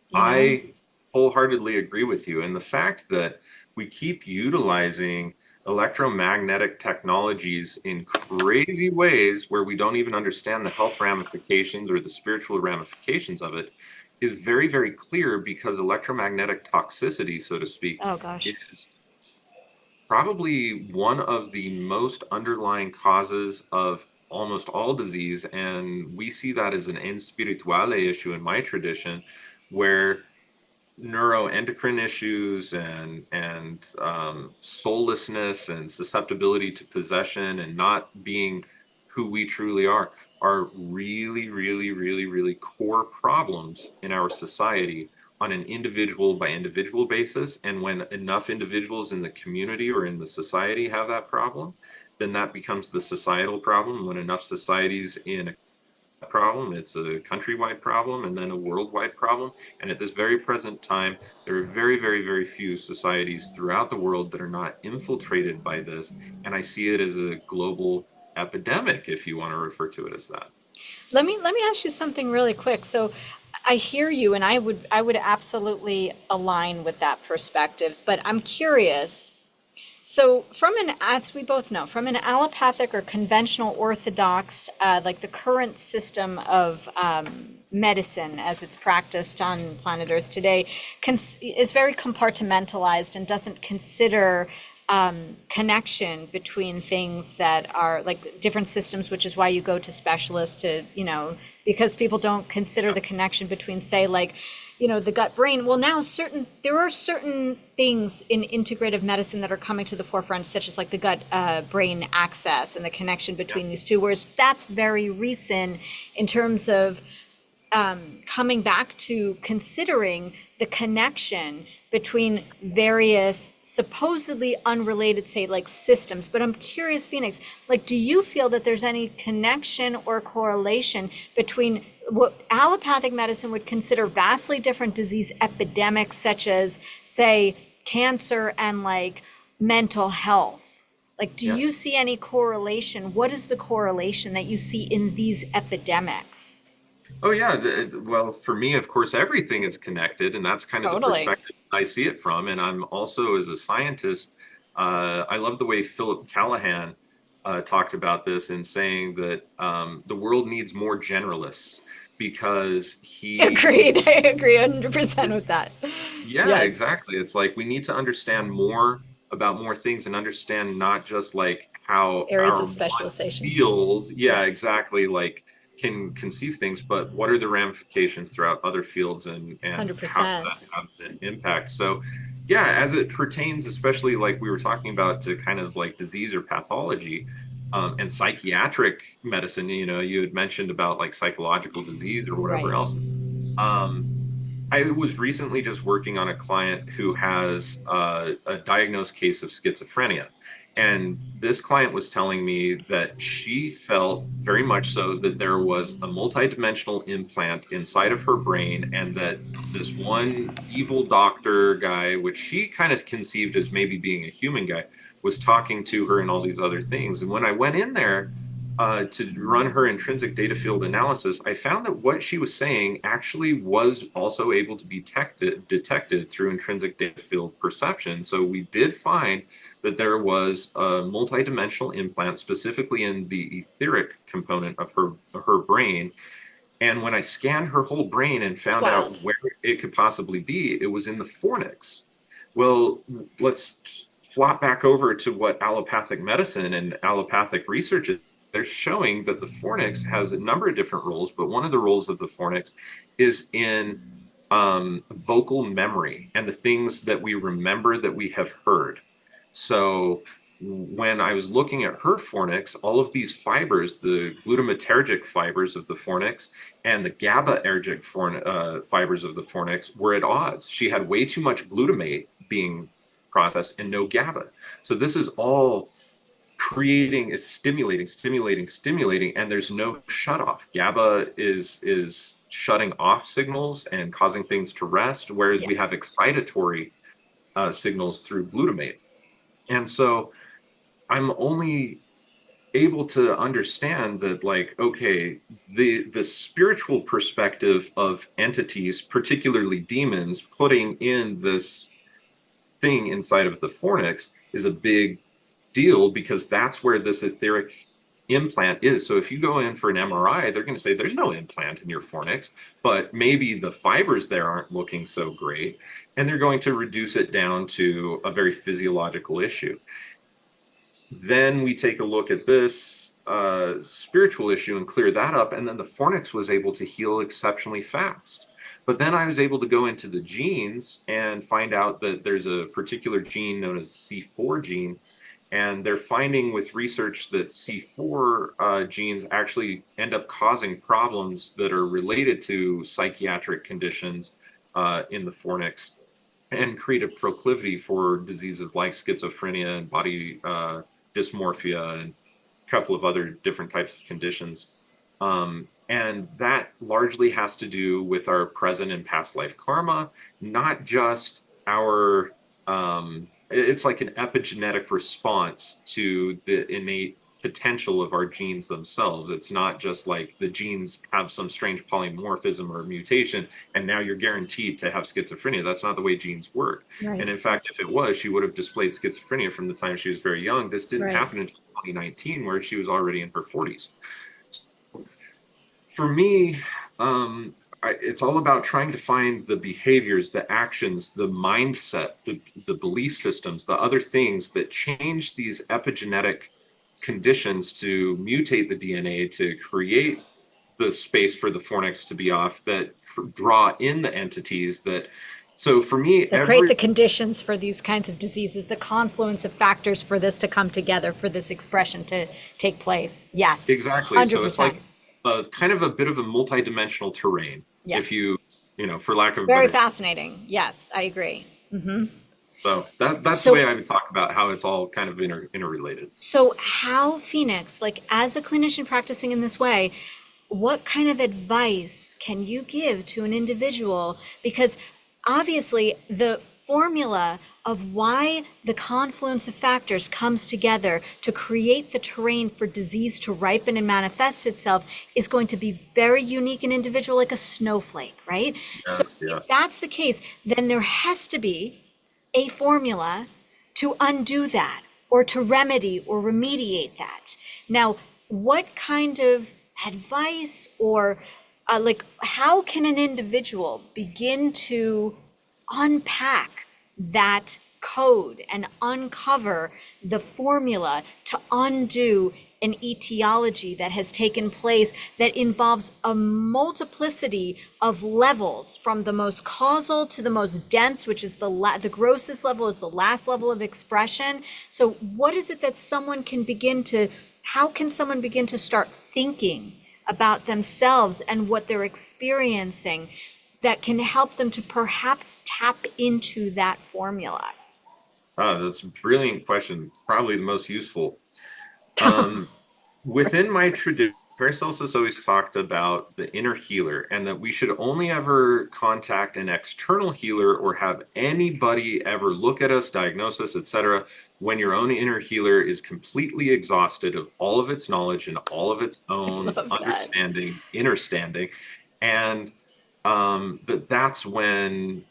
you know? I wholeheartedly agree with you. And the fact that we keep utilizing electromagnetic technologies in crazy ways where we don't even understand the health ramifications or the spiritual ramifications of it is very, very clear, because electromagnetic toxicity, so to speak, Oh gosh. is probably one of the most underlying causes of almost all disease. And we see that as an en spirituale issue in my tradition, where neuroendocrine issues and soullessness and susceptibility to possession and not being who we truly are really, really, really, really core problems in our society on an individual by individual basis. And when enough individuals in the community or in the society have that problem, then that becomes the societal problem. When enough societies in a problem, it's a countrywide problem and then a worldwide problem. And at this very present time, there are very, very, very few societies throughout the world that are not infiltrated by this. And I see it as a global epidemic, if you want to refer to it as that. Let me ask you something really quick. So I hear you and I would absolutely align with that perspective, but I'm curious. So from an, as we both know, from an allopathic or conventional orthodox, like the current system of medicine as it's practiced on planet Earth today, is very compartmentalized and doesn't consider connection between things that are like different systems, which is why you go to specialists to, because people don't consider the connection between, say, like, the gut brain. Well, now there are certain things in integrative medicine that are coming to the forefront, such as like the gut brain axis and the connection between these two, whereas that's very recent in terms of coming back to considering the connection between various supposedly unrelated, say, like systems. But I'm curious, Phoenix, like, do you feel that there's any connection or correlation between what allopathic medicine would consider vastly different disease epidemics, such as, say, cancer and like mental health? Like, do you Yes. see any correlation? What is the correlation that you see in these epidemics? Oh yeah. Well, for me, of course, everything is connected, and that's kind of the Totally. perspective I see it from. And I'm also, as a scientist, I love the way Philip Callahan talked about this in saying that the world needs more generalists because he Agreed. I agree 100% with that. yeah, Yes. exactly. It's like we need to understand more about more things and understand not just like how Areas our of one specialization. field, Yeah. yeah, exactly, like can conceive things, but what are the ramifications throughout other fields and how does 100%. that have an impact? So, yeah, as it pertains, especially like we were talking about to kind of like disease or pathology, and psychiatric medicine, you had mentioned about like psychological disease or whatever Right. else. Um, I was recently just working on a client who has a diagnosed case of schizophrenia. And this client was telling me that she felt very much so that there was a multidimensional implant inside of her brain, and that this one evil doctor guy, which she kind of conceived as maybe being a human guy, was talking to her and all these other things. And when I went in there, to run her intrinsic data field analysis, I found that what she was saying actually was also able to be detected through intrinsic data field perception. So we did find that there was a multidimensional implant specifically in the etheric component of her brain. And when I scanned her whole brain and It's found wild. out where it could possibly be, it was in the fornix. Well, let's flop back over to what allopathic medicine and allopathic research is. They're showing that the fornix has a number of different roles, but one of the roles of the fornix is in vocal memory and the things that we remember that we have heard. So when I was looking at her fornix, all of these fibers, the glutamatergic fibers of the fornix and the GABAergic fibers of the fornix, were at odds. She had way too much glutamate being processed and no GABA. So this is all creating, is stimulating, and there's no shut off. GABA is shutting off signals and causing things to rest, whereas Yeah. we have excitatory signals through glutamate. And so I'm only able to understand that, like, okay, the spiritual perspective of entities, particularly demons, putting in this thing inside of the fornix is a big deal, because that's where this etheric implant is. So if you go in for an MRI, they're going to say there's no implant in your fornix, but maybe the fibers there aren't looking so great, and they're going to reduce it down to a very physiological issue. Then we take a look at this spiritual issue and clear that up, and then the fornix was able to heal exceptionally fast. But then I was able to go into the genes and find out that there's a particular gene known as C4 gene, and they're finding with research that C4 genes actually end up causing problems that are related to psychiatric conditions in the fornix, and create a proclivity for diseases like schizophrenia and body dysmorphia and a couple of other different types of conditions. And that largely has to do with our present and past life karma, not just our, it's like an epigenetic response to the innate potential of our genes themselves. It's not just like the genes have some strange polymorphism or mutation and now you're guaranteed to have schizophrenia. That's not the way genes work. Right. And in fact, if it was, she would have displayed schizophrenia from the time she was very young. This didn't Right. happen until 2019, where she was already in her 40s. For me, it's all about trying to find the behaviors, the actions, the mindset, the belief systems, the other things that change these epigenetic conditions to mutate the DNA to create the space for the fornix to be off, that draw in the entities that. So for me, That create the conditions for these kinds of diseases, the confluence of factors for this to come together, for this expression to take place. Yes, exactly. So it's like 100%. a kind of a bit of a multidimensional terrain, Yeah. if for lack of a Very better term. fascinating. Yes, I agree. So that's the So, way I would talk about how it's all kind of interrelated. so how, Phoenix, like as a clinician practicing in this way, what kind of advice can you give to an individual? Because obviously, the formula of why the confluence of factors comes together to create the terrain for disease to ripen and manifest itself is going to be very unique and individual, like a snowflake, right? So, Yes, if yes. that's the case, then there has to be a formula to undo that or to remedy or remediate that. Now, what kind of advice or like how can an individual begin to unpack that code and uncover the formula to undo an etiology that has taken place that involves a multiplicity of levels from the most causal to the most dense, which is the grossest level is the last level of expression. So what is it that someone can begin to, how can someone begin to start thinking about themselves and what they're experiencing that can help them to perhaps tap into that formula? That's a brilliant question. Probably the most useful. Um, Within my tradition, Paracelsus always talked about the inner healer and that we should only ever contact an external healer or have anybody ever look at us, diagnose us, etc., when your own inner healer is completely exhausted of all of its knowledge and all of its own Love that. understanding, understanding, and that's when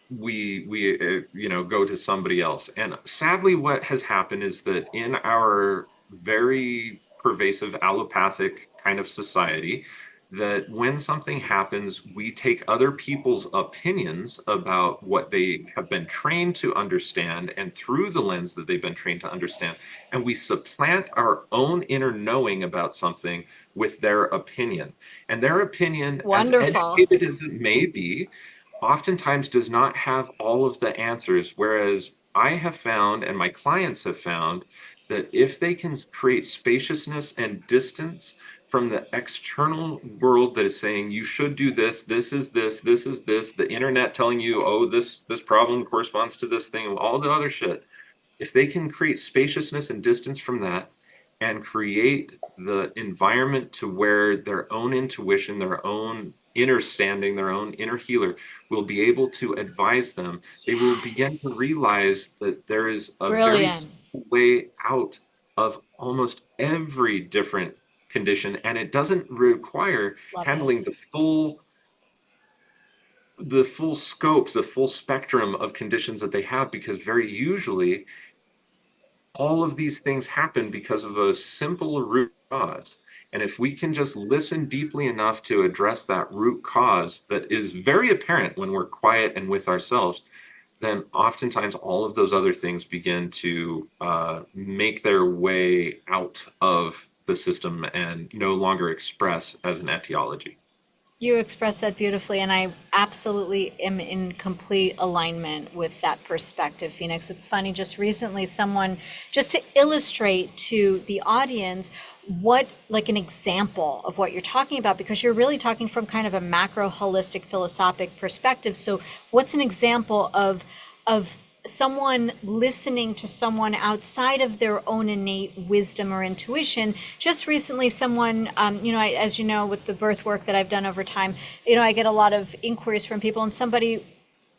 we go to somebody else. And sadly, what has happened is that in our very pervasive allopathic kind of society, that when something happens, we take other people's opinions about what they have been trained to understand and through the lens that they've been trained to understand, and we supplant our own inner knowing about something with their opinion. And their opinion, as Wonderful. educated as it may be, oftentimes does not have all of the answers. Whereas I have found, and my clients have found, that if they can create spaciousness and distance from the external world that is saying you should do this, this is this, this is this, the internet telling you, oh, this problem corresponds to this thing, all the other shit. If they can create spaciousness and distance from that and create the environment to where their own intuition, their own inner standing, their own inner healer will be able to advise them, they will begin to Yes. realize that there is a very Brilliant. simple way out of almost every different condition, and it doesn't require Love handling this. the full scope, the full spectrum of conditions that they have, because very usually all of these things happen because of a simple root cause. And if we can just listen deeply enough to address that root cause that is very apparent when we're quiet and with ourselves, then oftentimes all of those other things begin to make their way out of the system and no longer express as an etiology. You express that beautifully, and I absolutely am in complete alignment with that perspective, Phoenix. It's funny, just recently, someone, just to illustrate to the audience what, like an example of what you're talking about, because you're really talking from kind of a macro, holistic, philosophic perspective. So, what's an example of someone listening to someone outside of their own innate wisdom or intuition? Just recently, someone, as you know, with the birth work that I've done over time, I get a lot of inquiries from people, and somebody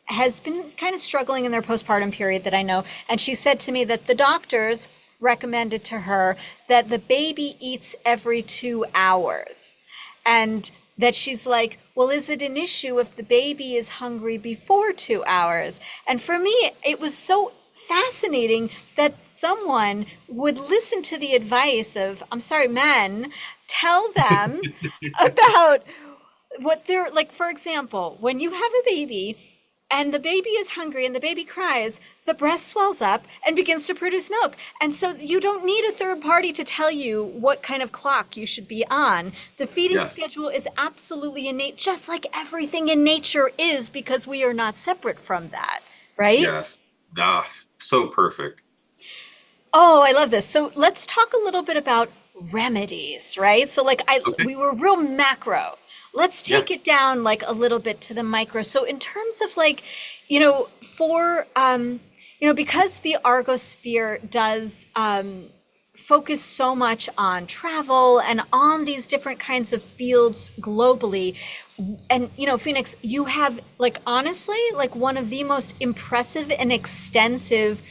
has been kind of struggling in their postpartum period that I know. And she said to me that the doctors recommended to her that the baby eats every 2 hours. And that she's like, well, is it an issue if the baby is hungry before 2 hours? And for me, it was so fascinating that someone would listen to the advice of, I'm sorry, men, tell them about what they're like. For example, when you have a baby and the baby is hungry and the baby cries, the breast swells up and begins to produce milk. And so you don't need a third party to tell you what kind of clock you should be on. The feeding Yes, schedule is absolutely innate, just like everything in nature is, because we are not separate from that, right? yes. Ah, so perfect. Oh, I love this. So let's talk a little bit about remedies, right? So like Okay. we were real macro. Let's Yeah. take it down like a little bit to the micro. So in terms of like, for because the argosphere does focus so much on travel and on these different kinds of fields globally. And, Phoenix, you have, like, honestly, like one of the most impressive and extensive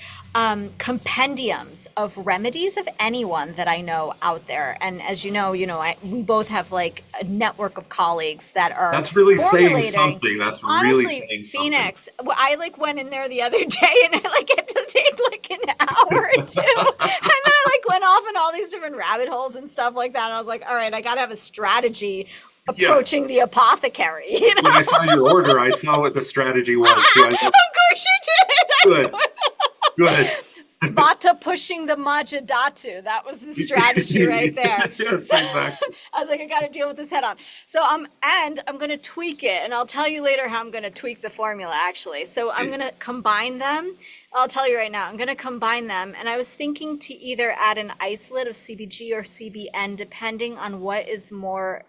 compendiums of remedies of anyone that I know out there. And as we both have like a network of colleagues that are That's really saying formulating. something. That's really Honestly, saying something. Phoenix, I like went in there the other day and I like had to take like an hour or two. And then I like went off in all these different rabbit holes and stuff like that. And I was like, all right, I got to have a strategy Yeah. approaching the apothecary, you know? When I saw your order, I saw what the strategy was too. Of course you did. Of Good, course. good. Vata pushing the Majadatu. That was the strategy right there. Yes, So exactly. I was like, I got to deal with this head on. So and I'm going to tweak it, and I'll tell you later how I'm going to tweak the formula actually. So I'm going to combine them. I'll tell you right now. I'm going to combine them, and I was thinking to either add an isolate of CBG or CBN, depending on what is more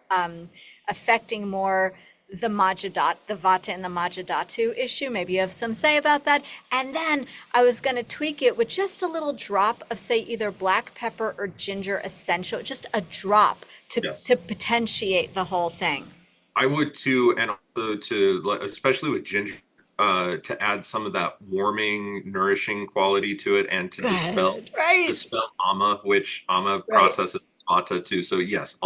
affecting more the Vata and the Majadatu issue. Maybe you have some say about that. And then I was going to tweak it with just a little drop of, say, either black pepper or ginger essential, just a drop to Yes. potentiate the whole thing. I would too, and also to especially with ginger, to add some of that warming, nourishing quality to it, and to dispel Good. Right. dispel ama, which ama Right. processes vata too. So yes,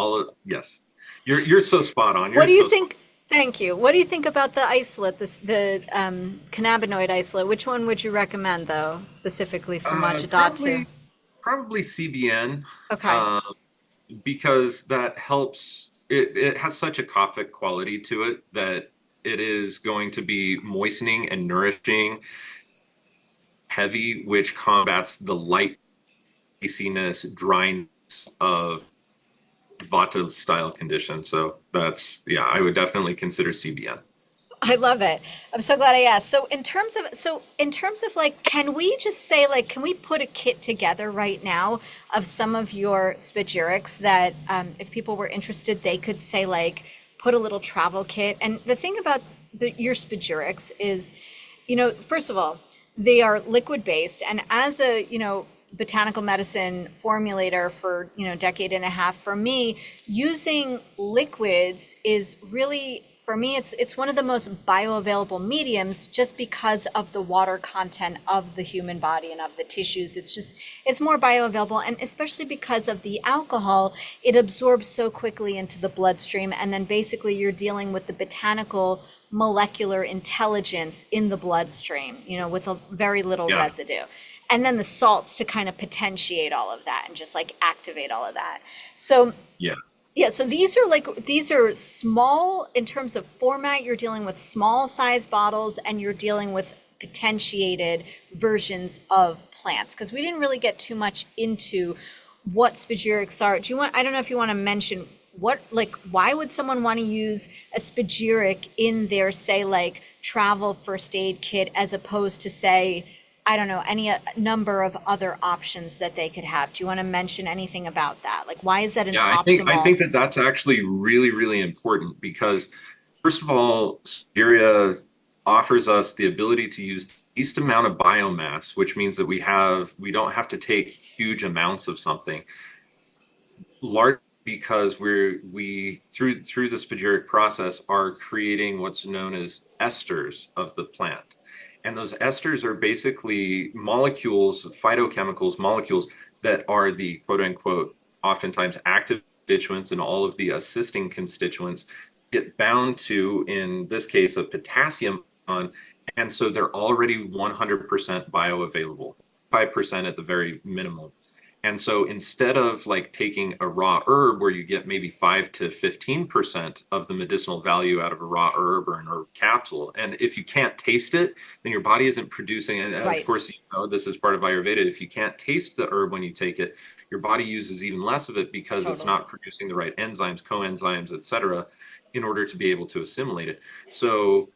yes, you're so spot on. What You're do you so spot think? Thank you. What do you think about the isolate, the cannabinoid isolate? Which one would you recommend, though, specifically for Majadatu? Probably CBN, Okay. uh, because that helps. It has such a Kaffic quality to it that it is going to be moistening and nourishing, heavy, which combats the light iciness, dryness of Vata style condition. So that's, yeah, I would definitely consider CBN. I love it. I'm so glad I asked. So in terms of like, can we just say like, can we put a kit together right now of some of your spagyrics that if people were interested, they could say like, put a little travel kit. And the thing about your spagyrics is, first of all, they are liquid based, and as a botanical medicine formulator for decade and a half, for me using liquids is really, for me, it's one of the most bioavailable mediums just because of the water content of the human body and of the tissues. It's more bioavailable, and especially because of the alcohol, it absorbs so quickly into the bloodstream, and then basically you're dealing with the botanical molecular intelligence in the bloodstream, with a very little Yeah, residue. And then the salts to kind of potentiate all of that and just like activate all of that. So yeah, yeah, so these are small in terms of format. You're dealing with small size bottles and you're dealing with potentiated versions of plants because we didn't really get too much into what spagyrics are. I don't know if you want to mention why would someone want to use a spagyric in their, say, like travel first aid kit as opposed to, say, I don't know, any number of other options that they could have. Do you want to mention anything about that? Like, why is that an yeah. I optimal? think that that's actually really, really important because first of all, Spagyria offers us the ability to use the least amount of biomass, which means that we don't have to take huge amounts of something. Large because we through the spagyric process are creating what's known as esters of the plant. And those esters are basically molecules, phytochemicals, molecules that are the quote unquote, oftentimes active constituents and all of the assisting constituents get bound to, in this case, a potassium ion. And so they're already 100% bioavailable, 5% at the very minimum. And so instead of like taking a raw herb where you get maybe 5 to 15% of the medicinal value out of a raw herb or an herb capsule, and if you can't taste it, then your body isn't producing, and of Right. course, this is part of Ayurveda. If you can't taste the herb when you take it, your body uses even less of it because it's Totally. not producing the right enzymes, coenzymes, etc., in order to be able to assimilate it. So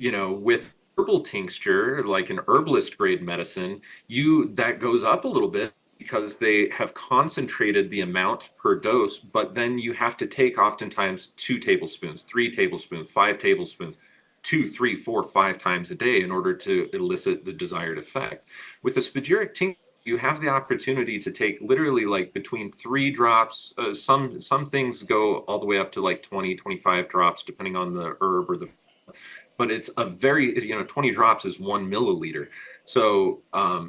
with herbal tincture, like an herbalist grade medicine, you that goes up a little bit because they have concentrated the amount per dose, but then you have to take oftentimes 2 tablespoons, 3 tablespoons, 5 tablespoons, 2, 3, 4, 5 times a day in order to elicit the desired effect. With a spagyric tincture, you have the opportunity to take literally like between 3 drops. Some things go all the way up to like 20, 25 drops, depending on the herb or the, but it's a very, 20 drops is 1 milliliter. So,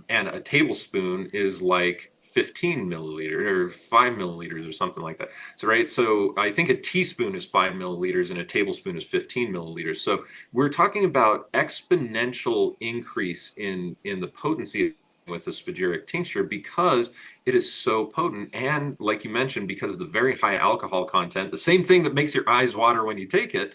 and a tablespoon is like 15 milliliter or 5 milliliters or something like that. So, right. So I think a teaspoon is 5 milliliters and a tablespoon is 15 milliliters. So we're talking about exponential increase in the potency with the spagyric tincture because it is so potent. And like you mentioned, because of the very high alcohol content, the same thing that makes your eyes water when you take it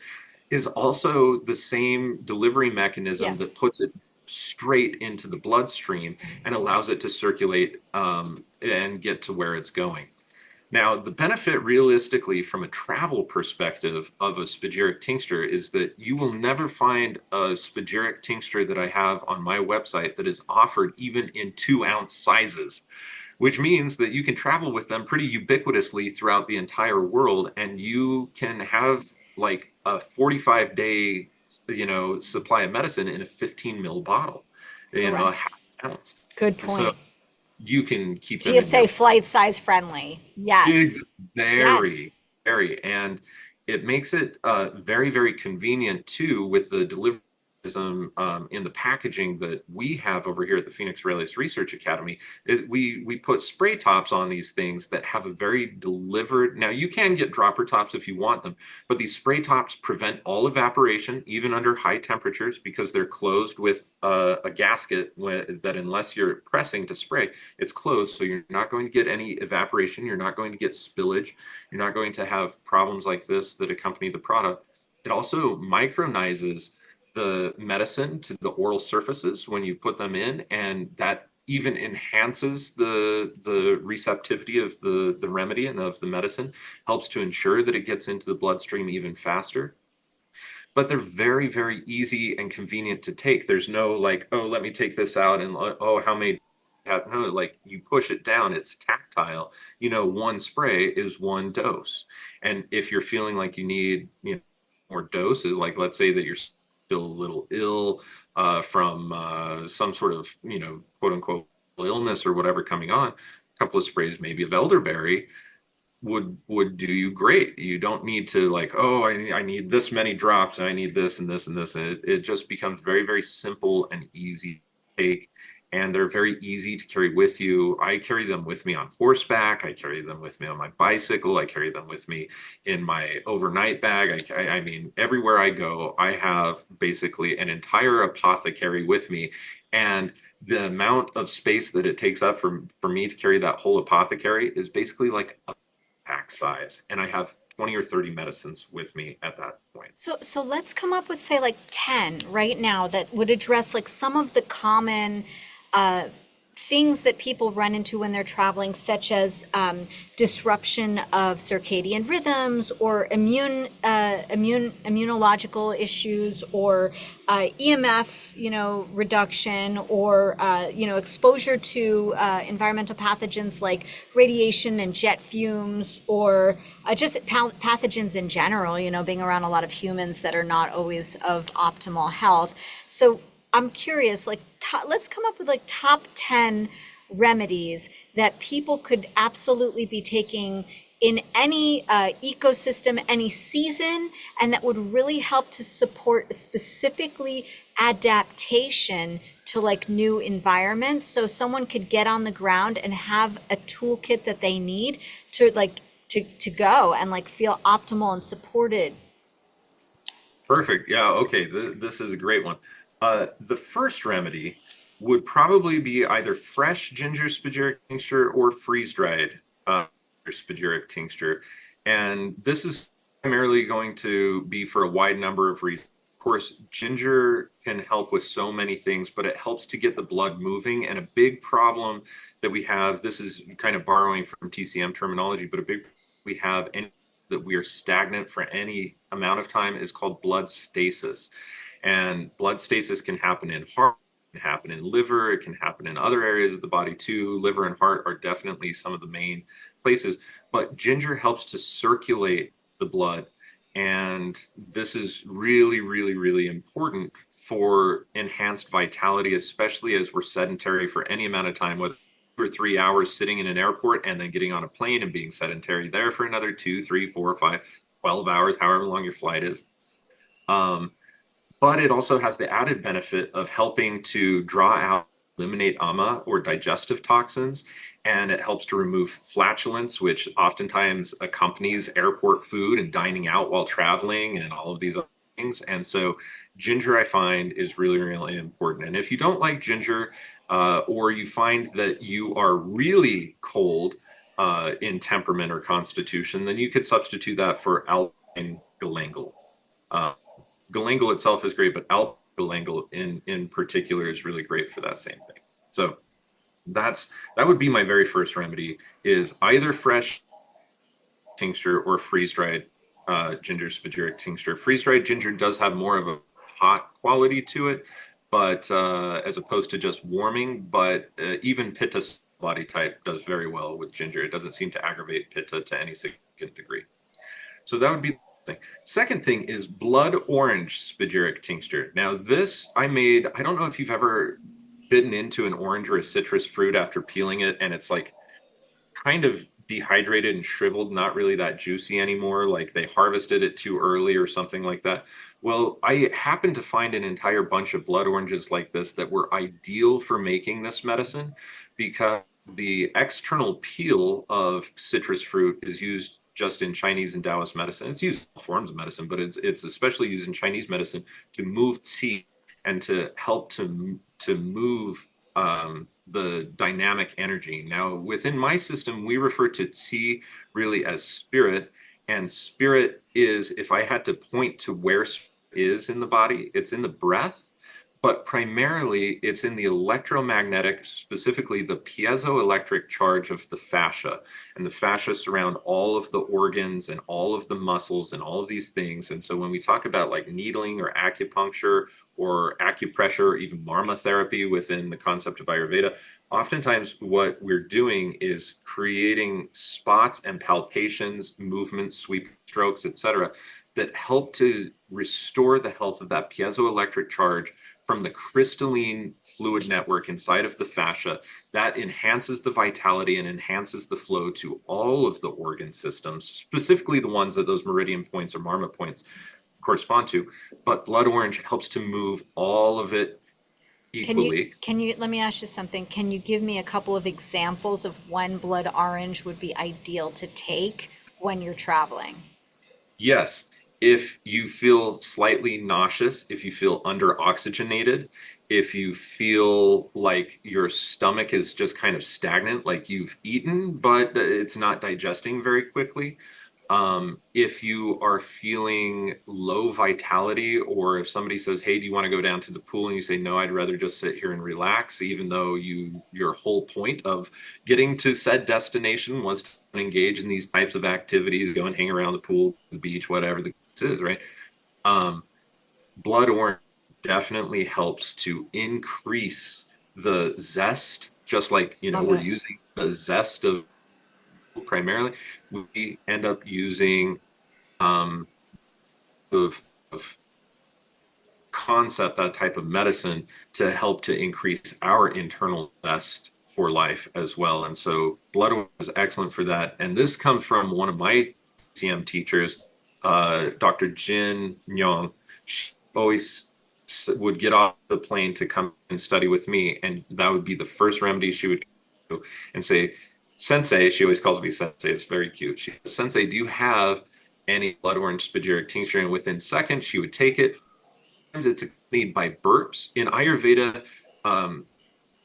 is also the same delivery Yeah. mechanism that puts it straight into the bloodstream and allows it to circulate and get to where it's going. Now, the benefit realistically from a travel perspective of a spagyric tincture is that you will never find a spagyric tincture that I have on my website that is offered even in 2 ounce sizes, which means that you can travel with them pretty ubiquitously throughout the entire world, and you can have like a 45-day, supply of medicine in a 15 mil bottle, a Correct. half ounce. Good So point. you can keep them in TSA your flight size friendly. Yes. Yes. very, very, and it makes it very, very convenient too with the delivery in the packaging that we have over here at the Phoenix Aurelius Research Academy. We put spray tops on these things that have a very delivered. Now you can get dropper tops if you want them, but these spray tops prevent all evaporation, even under high temperatures, because they're closed with a gasket that unless you're pressing to spray, it's closed. So you're not going to get any evaporation. You're not going to get spillage. You're not going to have problems like this that accompany the product. It also micronizes the medicine to the oral surfaces when you put them in, and that even enhances the receptivity of the remedy and of the medicine, helps to ensure that it gets into the bloodstream even faster. But they're very, very easy and convenient to take. There's no like, oh, let me take this out and oh, how many have, no, like you push it down, it's tactile. One spray is one dose. And if you're feeling like you need, more doses, like let's say that you're still a little ill from some sort of, quote unquote illness or whatever coming on, a couple of sprays maybe of elderberry would do you great. You don't need to like, oh, I need this many drops and I need this and this and this. And it just becomes very, very simple and easy to take. And they're very easy to carry with you. I carry them with me on horseback. I carry them with me on my bicycle. I carry them with me in my overnight bag. I mean, everywhere I go, I have basically an entire apothecary with me. And the amount of space that it takes up for me to carry that whole apothecary is basically like a pack size, and I have 20 or 30 medicines with me at that point. So let's come up with say like 10 right now that would address like some of the common uh, things that people run into when they're traveling, such as disruption of circadian rhythms or immunological issues or EMF, reduction or exposure to environmental pathogens like radiation and jet fumes or just pathogens in general, being around a lot of humans that are not always of optimal health. So I'm curious, like, let's come up with like top 10 remedies that people could absolutely be taking in any ecosystem, any season, and that would really help to support specifically adaptation to like new environments. So someone could get on the ground and have a toolkit that they need to like to go and like feel optimal and supported. Perfect. Yeah. Okay. This is a great one. The first remedy would probably be either fresh ginger spagyric tincture or freeze dried spagyric tincture. And this is primarily going to be for a wide number of reasons. Of course, ginger can help with so many things, but it helps to get the blood moving. And a big problem that we have, this is kind of borrowing from TCM terminology, but a big we have any that we are stagnant for any amount of time is called blood stasis. And blood stasis can happen in heart, can happen in liver, it can happen in other areas of the body too. Liver and heart are definitely some of the main places, but ginger helps to circulate the blood. And this is really, really, really important for enhanced vitality, especially as we're sedentary for any amount of time, whether 2 or 3 hours sitting in an airport and then getting on a plane and being sedentary there for another 2, 3, 4, 5, 12 hours, however long your flight is. Um, but it also has the added benefit of helping to draw out, eliminate ama or digestive toxins, and it helps to remove flatulence, which oftentimes accompanies airport food and dining out while traveling and all of these other things. And so ginger, I find, is really, really important. And if you don't like ginger, or you find that you are really cold in temperament or constitution, then you could substitute that for alpine galangal. Uh, Galangal itself is great, but alpha-galangal in particular is really great for that same thing. So that would be my very first remedy, is either fresh tincture or freeze-dried ginger spagyric tincture. Freeze-dried ginger does have more of a hot quality to it, but as opposed to just warming. But even pitta body type does very well with ginger. It doesn't seem to aggravate pitta to any significant degree. So that would be the thing. Second thing is blood orange spagyric tincture. Now this I made, I don't know if you've ever bitten into an orange or a citrus fruit after peeling it and it's like kind of dehydrated and shriveled, not really that juicy anymore, like they harvested it too early or something like that. Well, I happened to find an entire bunch of blood oranges like this that were ideal for making this medicine, because the external peel of citrus fruit is used just in Chinese and Taoist medicine. It's used in all forms of medicine, but it's especially used in Chinese medicine to move qi and to help to move the dynamic energy. Now, within my system, we refer to qi really as spirit, and spirit is, if I had to point to where spirit is in the body, it's in the breath, but primarily it's in the electromagnetic, specifically the piezoelectric charge of the fascia. And the fascia surround all of the organs and all of the muscles and all of these things. And so when we talk about like needling or acupuncture or acupressure or even marma therapy within the concept of Ayurveda, oftentimes what we're doing is creating spots and palpations, movements, sweep strokes, etc., that help to restore the health of that piezoelectric charge from the crystalline fluid network inside of the fascia. That enhances the vitality and enhances the flow to all of the organ systems, specifically the ones that those meridian points or marma points correspond to. But blood orange helps to move all of it equally. Let me ask you something. Can you give me a couple of examples of when blood orange would be ideal to take when you're traveling? Yes, if you feel slightly nauseous, if you feel underoxygenated, if you feel like your stomach is just kind of stagnant, like you've eaten, but it's not digesting very quickly. If you are feeling low vitality, or if somebody says, "Hey, do you want to go down to the pool?" and you say, "No, I'd rather just sit here and relax," even though your whole point of getting to said destination was to engage in these types of activities, go and hang around the pool, the beach, whatever the case is, right? Um, Blood orange definitely helps to increase the zest, just like, Love we're it. using the zest of primarily, we end up using um, of concept, that type of medicine, to help to increase our internal best for life as well. And so blood oil is excellent for that. And this comes from one of my CM teachers, Dr. Jin Nyong. She always would get off the plane to come and study with me, and that would be the first remedy she would do and say, "Sensei," she always calls me Sensei. It's very cute. She says, "Sensei, do you have any blood orange spagyric tincture?" And within seconds, she would take it. Sometimes it's accompanied by burps. In Ayurveda, um,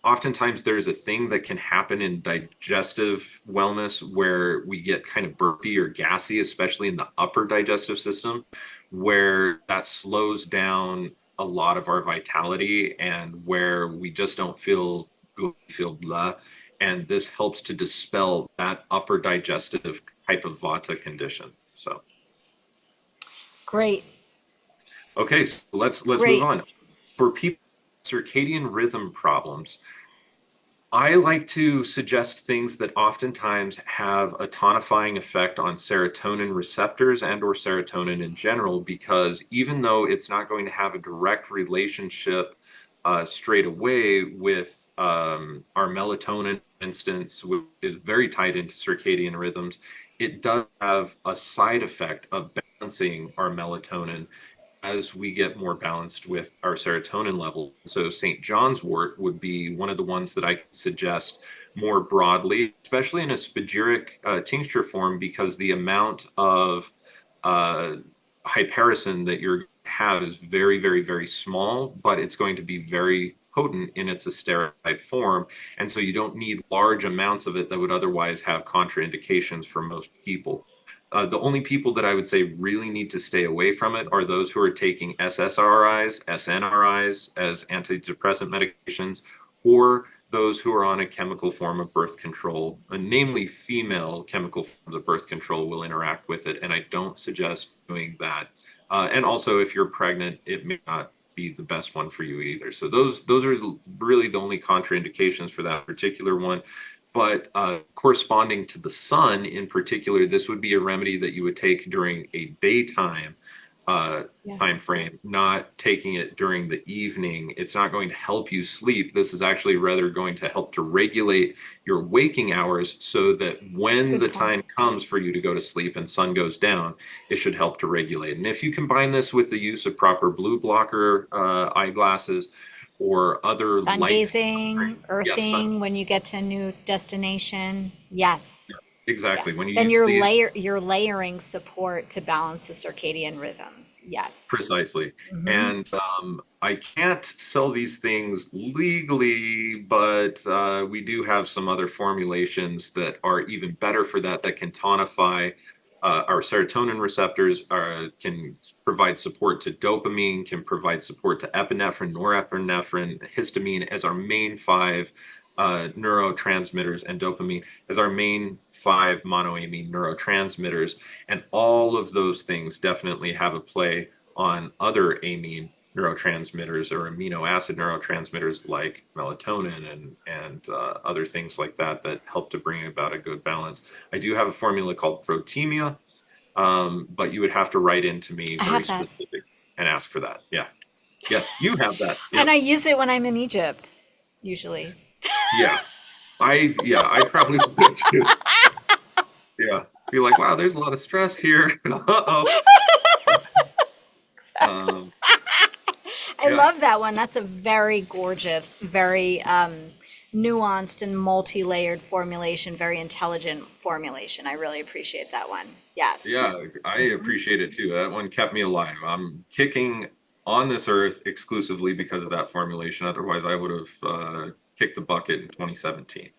oftentimes there's a thing that can happen in digestive wellness where we get kind of burpy or gassy, especially in the upper digestive system, where that slows down a lot of our vitality and where we just don't feel good, feel blah. And this helps to dispel that upper digestive type of vata condition. So, Great, okay, so let's move great. on. For people circadian rhythm problems, I like to suggest things that oftentimes have a tonifying effect on serotonin receptors and or serotonin in general, because even though it's not going to have a direct relationship straight away with our melatonin, for instance, which is very tied into circadian rhythms, it does have a side effect of balancing our melatonin as we get more balanced with our serotonin level. So St. John's wort would be one of the ones that I suggest more broadly, especially in a spagyric tincture form, because the amount of uh, hypericin that you're have is very, very, very small, but it's going to be very potent in its esterified form. And so you don't need large amounts of it that would otherwise have contraindications for most people. The only people that I would say really need to stay away from it are those who are taking SSRIs, SNRIs as antidepressant medications, or those who are on a chemical form of birth control, namely female chemical forms of birth control will interact with it. And I don't suggest doing that. And also, if you're pregnant, it may not be the best one for you either. So those are really the only contraindications for that particular one. But corresponding to the sun in particular, this would be a remedy that you would take during a daytime Yeah. time frame, not taking it during the evening. It's not going to help you sleep. This is actually rather going to help to regulate your waking hours so that when the Good point. time comes for you to go to sleep and sun goes down, it should help to regulate. And if you combine this with the use of proper blue blocker eyeglasses or other Sun light, gazing, yes, sun, earthing when you get to a new destination. Yes. Yeah. exactly. When you Then use these, you're layering support to balance the circadian rhythms. Yes. precisely. Hmm. And I can't sell these things legally, but we do have some other formulations that are even better for that, that can tonify our serotonin receptors, can provide support to dopamine, can provide support to epinephrine, norepinephrine, histamine as our main five neurotransmitters, and dopamine as our main five monoamine neurotransmitters. And all of those things definitely have a play on other amine neurotransmitters or amino acid neurotransmitters like melatonin and other things like that that help to bring about a good balance. I do have a formula called Protemia, but you would have to write into me I very have that. specific and ask for that. Yeah. Yes, you have that. And Yep. I use it when I'm in Egypt, usually. Yeah. I probably would too. Yeah. Be like, wow, there's a lot of stress here. Uh-oh. Um, I yeah. love that one. That's a very gorgeous, very nuanced and multi-layered formulation, very intelligent formulation. I really appreciate that one. Yes. Yeah, I appreciate it too. That one kept me alive. I'm kicking on this earth exclusively because of that formulation. Otherwise, I would have kicked the bucket in 2017.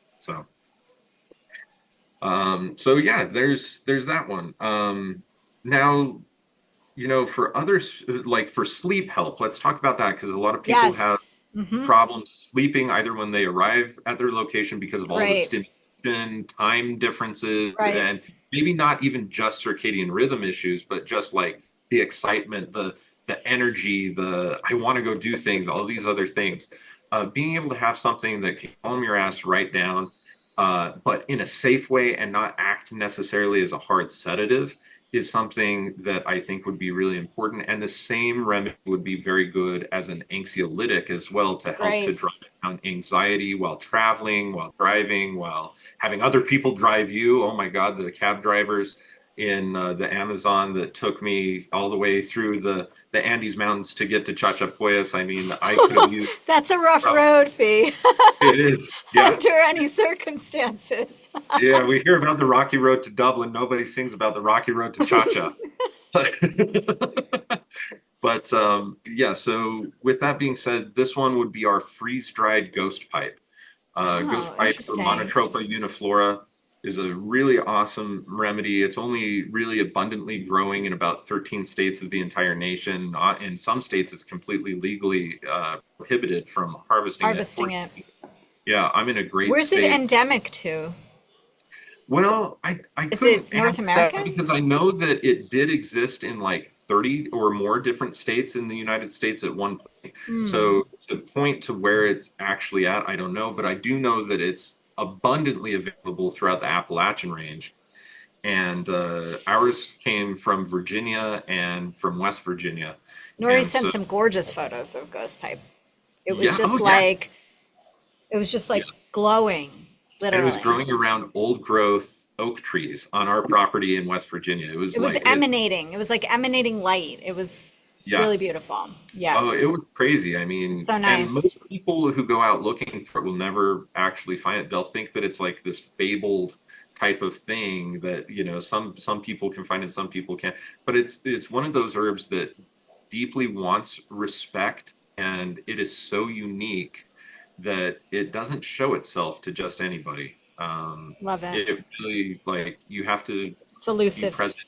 So yeah, there's that one. Now, for others, like for sleep help, let's talk about that because a lot of people have Yes. Hmm. problems sleeping either when they arrive at their location because of all the Right. stimulation, time differences, Right. and maybe not even just circadian rhythm issues, but just like the excitement, the energy, the I want to go do things, all these other things. Being able to have something that can calm your ass right down, but in a safe way and not act necessarily as a hard sedative is something that I think would be really important. And the same remedy would be very good as an anxiolytic as well to help to Right. drive down anxiety while traveling, while driving, while having other people drive you. Oh my God, the cab drivers in the Amazon that took me all the way through the Andes Mountains to get to Chachapoyas. I mean, I could have used, That's a rough well, road, Fee, it is, yeah. under any circumstances. Yeah, we hear about the Rocky Road to Dublin. Nobody sings about the Rocky Road to Cha-Cha. But yeah, so with that being said, this one would be our freeze-dried ghost pipe. Ghost Oh, pipe or interesting. Monotropa uniflora is a really awesome remedy. It's only really abundantly growing in about 13 states of the entire nation. Not in some states, it's completely legally prohibited from harvesting it. Harvesting it. Yeah, I'm in a great Where's it state. endemic to? Well, I Is couldn't it North answer that America? because I know that it did exist in like 30 or more different states in the United States at one point. Hmm. So to point to where it's actually at, I don't know, but I do know that it's abundantly available throughout the Appalachian range. And ours came from Virginia and from West Virginia. Nori And sent so, some gorgeous photos of ghost pipe. It was yeah, oh just yeah, like, it was just yeah. like glowing, And it was literally. growing around old growth oak trees on our property in West Virginia. It was It was like it, emanating. It was like emanating light. It was yeah. really beautiful. Yeah. Oh, it was crazy. I It's mean, so and nice. most people who go out looking for it will never actually find it. They'll think that it's like this fabled type of thing that, some people can find and some people can't. But it's one of those herbs that deeply wants respect, and it is so unique that it doesn't show itself to just anybody. Love it. It really, like, you have to It's be elusive. present.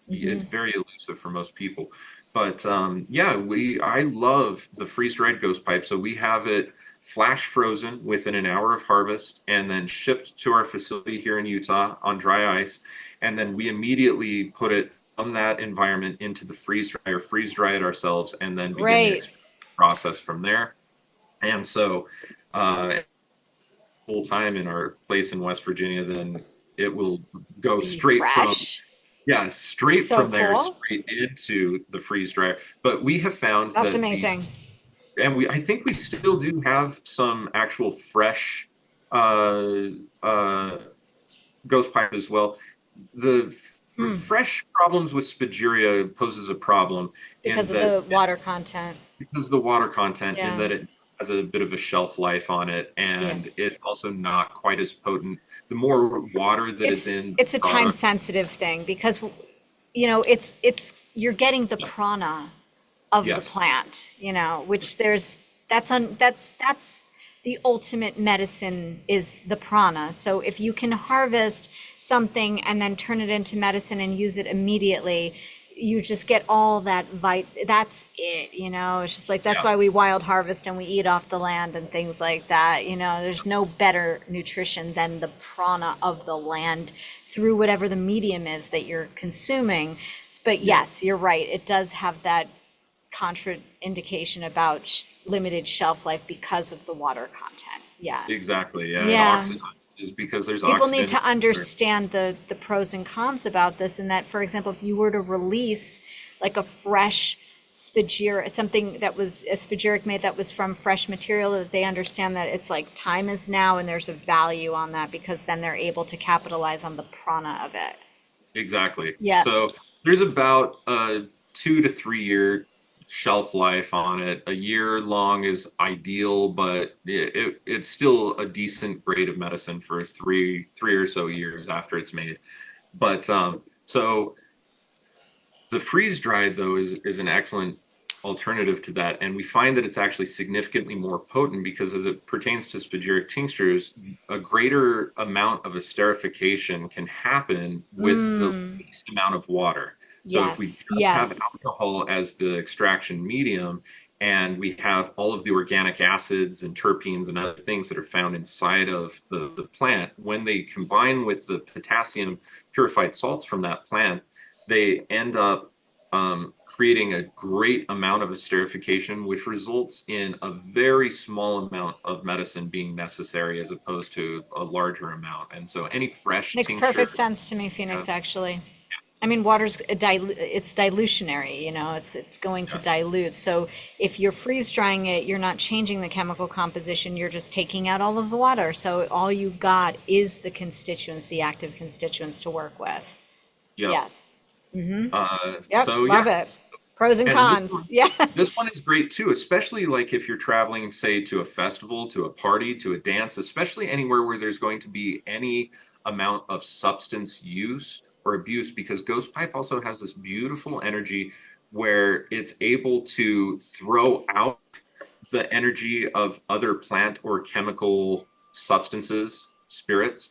It's very elusive for most people. But yeah, I love the freeze dried ghost pipe. So we have it flash frozen within an hour of harvest and then shipped to our facility here in Utah on dry ice. And then we immediately put it from that environment into the freeze dryer, freeze dry it ourselves, and then begin the Great. extraction process from there. And so, full time in our place in West Virginia, then it will go Be straight from, fresh. yeah, straight So from there, cool. straight into the freeze dryer. But we have found That's that amazing. I think we still do have some actual fresh uh, uh, ghost pipe as well. The fresh problems with Spagyria poses a problem in Because of that the water content. because of the water content, in Yeah. that it has a bit of a shelf life on it, Yeah. and it's also not quite as potent. The more water that is It's in the it's a time product, sensitive thing because it's you're getting the prana of the yes, plant, which that's the ultimate medicine is the prana. So if you can harvest something and then turn it into medicine and use it immediately, you just get all that's it. It's just like that's yeah, why we wild harvest and we eat off the land and things like that. There's no better nutrition than the prana of the land through whatever the medium is that you're consuming. But yeah, yes, you're right. It does have that contraindication about limited shelf life because of the water content. Yeah. exactly. Yeah, it Yeah. oxidizes because there's People need oxygen in to there. understand the pros and cons about this, and that, for example, if you were to release like a fresh spagyric, something that was a spagyric made that was from fresh material, that they understand that it's like time is now and there's a value on that because then they're able to capitalize on the prana of it. Exactly. Yeah. So there's about a 2 to 3 year shelf life on it. A year long is ideal, but it's still a decent grade of medicine for three or so years after it's made. But so the freeze dried, though, is an excellent alternative to that, and we find that it's actually significantly more potent because, as it pertains to spagyric tinctures, a greater amount of esterification can happen with the least amount of water. So if we Yes. just have Yes. alcohol as the extraction medium, and we have all of the organic acids and terpenes and other things that are found inside of the plant, when they combine with the potassium purified salts from that plant, they end up creating a great amount of esterification, which results in a very small amount of medicine being necessary as opposed to a larger amount. And so any fresh Makes tincture, perfect sense to me, uh, Phoenix, actually. I mean, water's it's dilutionary, it's going to yes, dilute. So if you're freeze drying it, you're not changing the chemical composition, you're just taking out all of the water. So all you got is the constituents, the active constituents to work with. yep. Yes. Yep, So love yeah, it. Pros and and cons. Yeah. this one is great too, especially like if you're traveling, say, to a festival, to a party, to a dance, especially anywhere where there's going to be any amount of substance use or abuse, because Ghost Pipe also has this beautiful energy where it's able to throw out the energy of other plant or chemical substances, spirits,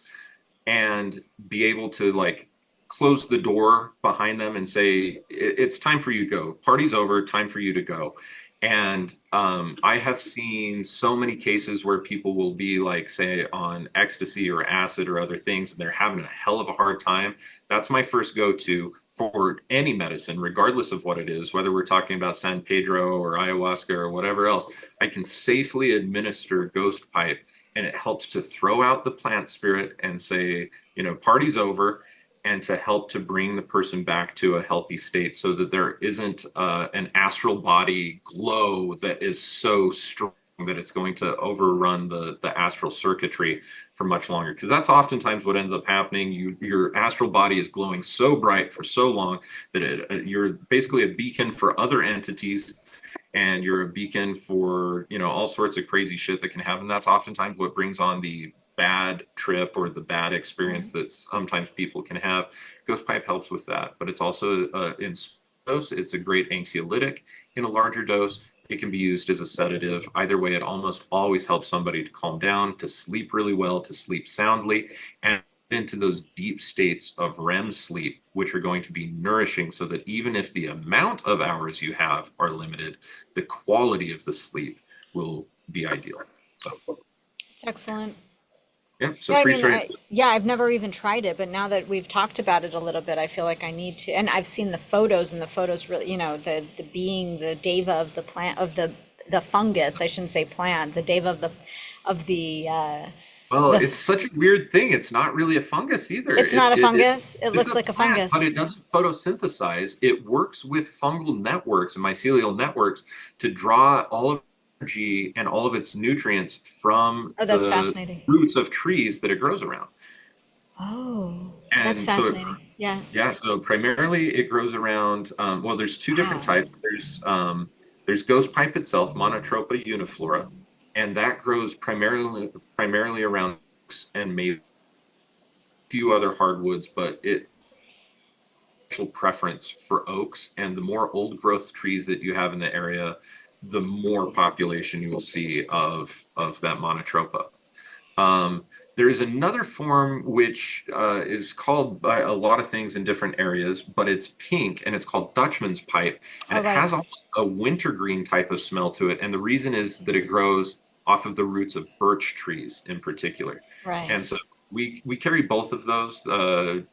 and be able to like close the door behind them and say, it's time for you to go. Party's over, time for you to go. And I have seen so many cases where people will be like, say, on ecstasy or acid or other things, and they're having a hell of a hard time. That's my first go to. for any medicine, regardless of what it is, whether we're talking about San Pedro or ayahuasca or whatever else, I can safely administer ghost pipe, and it helps to throw out the plant spirit and say, party's over, and to help to bring the person back to a healthy state so that there isn't an astral body glow that is so strong that it's going to overrun the astral circuitry for much longer, because that's oftentimes what ends up happening. Your astral body is glowing so bright for so long that you're basically a beacon for other entities, and you're a beacon for all sorts of crazy shit that can happen. That's oftentimes what brings on the bad trip or the bad experience that sometimes people can have. Ghost pipe helps with that, but it's also in dose, it's a great anxiolytic. In a larger dose, it can be used as a sedative. Either way, it almost always helps somebody to calm down, to sleep really well, to sleep soundly, and into those deep states of REM sleep, which are going to be nourishing, so that even if the amount of hours you have are limited, the quality of the sleep will be ideal. So, It's excellent. yeah, so Yeah, I freeze mean, ray. yeah, I've never even tried it, but now that we've talked about it a little bit, I feel like I need to. And I've seen the photos, and the photos really, the being the deva of the plant of the fungus. I shouldn't say plant. The deva of Well, the. it's such a weird thing. It's not really a fungus either. It's not a fungus. It It's looks a like a plant, but fungus. it doesn't photosynthesize. It works with fungal networks and mycelial networks to draw all of energy and all of its nutrients from Oh, that's the fascinating. roots of trees that it grows around. Oh, that's And so fascinating. Yeah. yeah, so primarily it grows around, well, there's two different Wow. types. There's ghost pipe itself, Monotropa uniflora, and that grows primarily around oaks and maybe a few other hardwoods, but it special preference for oaks, and the more old growth trees that you have in the area, the more population you will see of that Monotropa. There is another form which is called by a lot of things in different areas, but it's pink and it's called Dutchman's pipe, and Oh, it right. has almost a wintergreen type of smell to it. And the reason is that it grows off of the roots of birch trees in particular. Right. And so we carry both of those.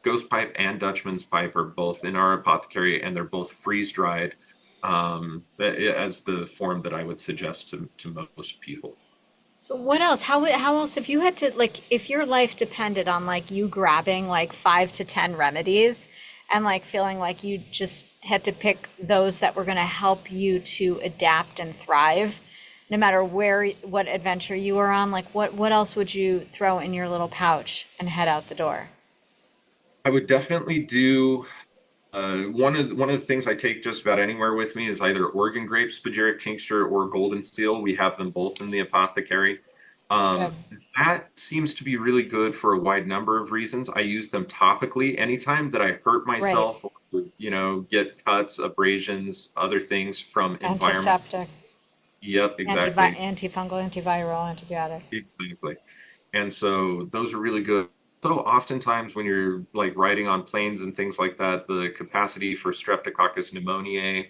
Ghost pipe and Dutchman's pipe are both in our apothecary, and they're both freeze dried as the form that I would suggest to most people. So what else? How else if you had to like if your life depended on like you grabbing like 5 to 10 remedies and like feeling like you just had to pick those that were going to help you to adapt and thrive, no matter what adventure you were on, like what else would you throw in your little pouch and head out the door? I would definitely do one of the things I take just about anywhere with me is either Oregon grape spagyric tincture or golden seal. We have them both in the apothecary. Good. Um, that seems to be really good for a wide number of reasons. I use them topically anytime that I hurt Right. myself or get cuts, abrasions, other things from environment. Antiseptic, Yep, exactly. antifungal, antiviral, antibiotic. Exactly. And so those are really good. So oftentimes when you're like riding on planes and things like that, the capacity for Streptococcus pneumoniae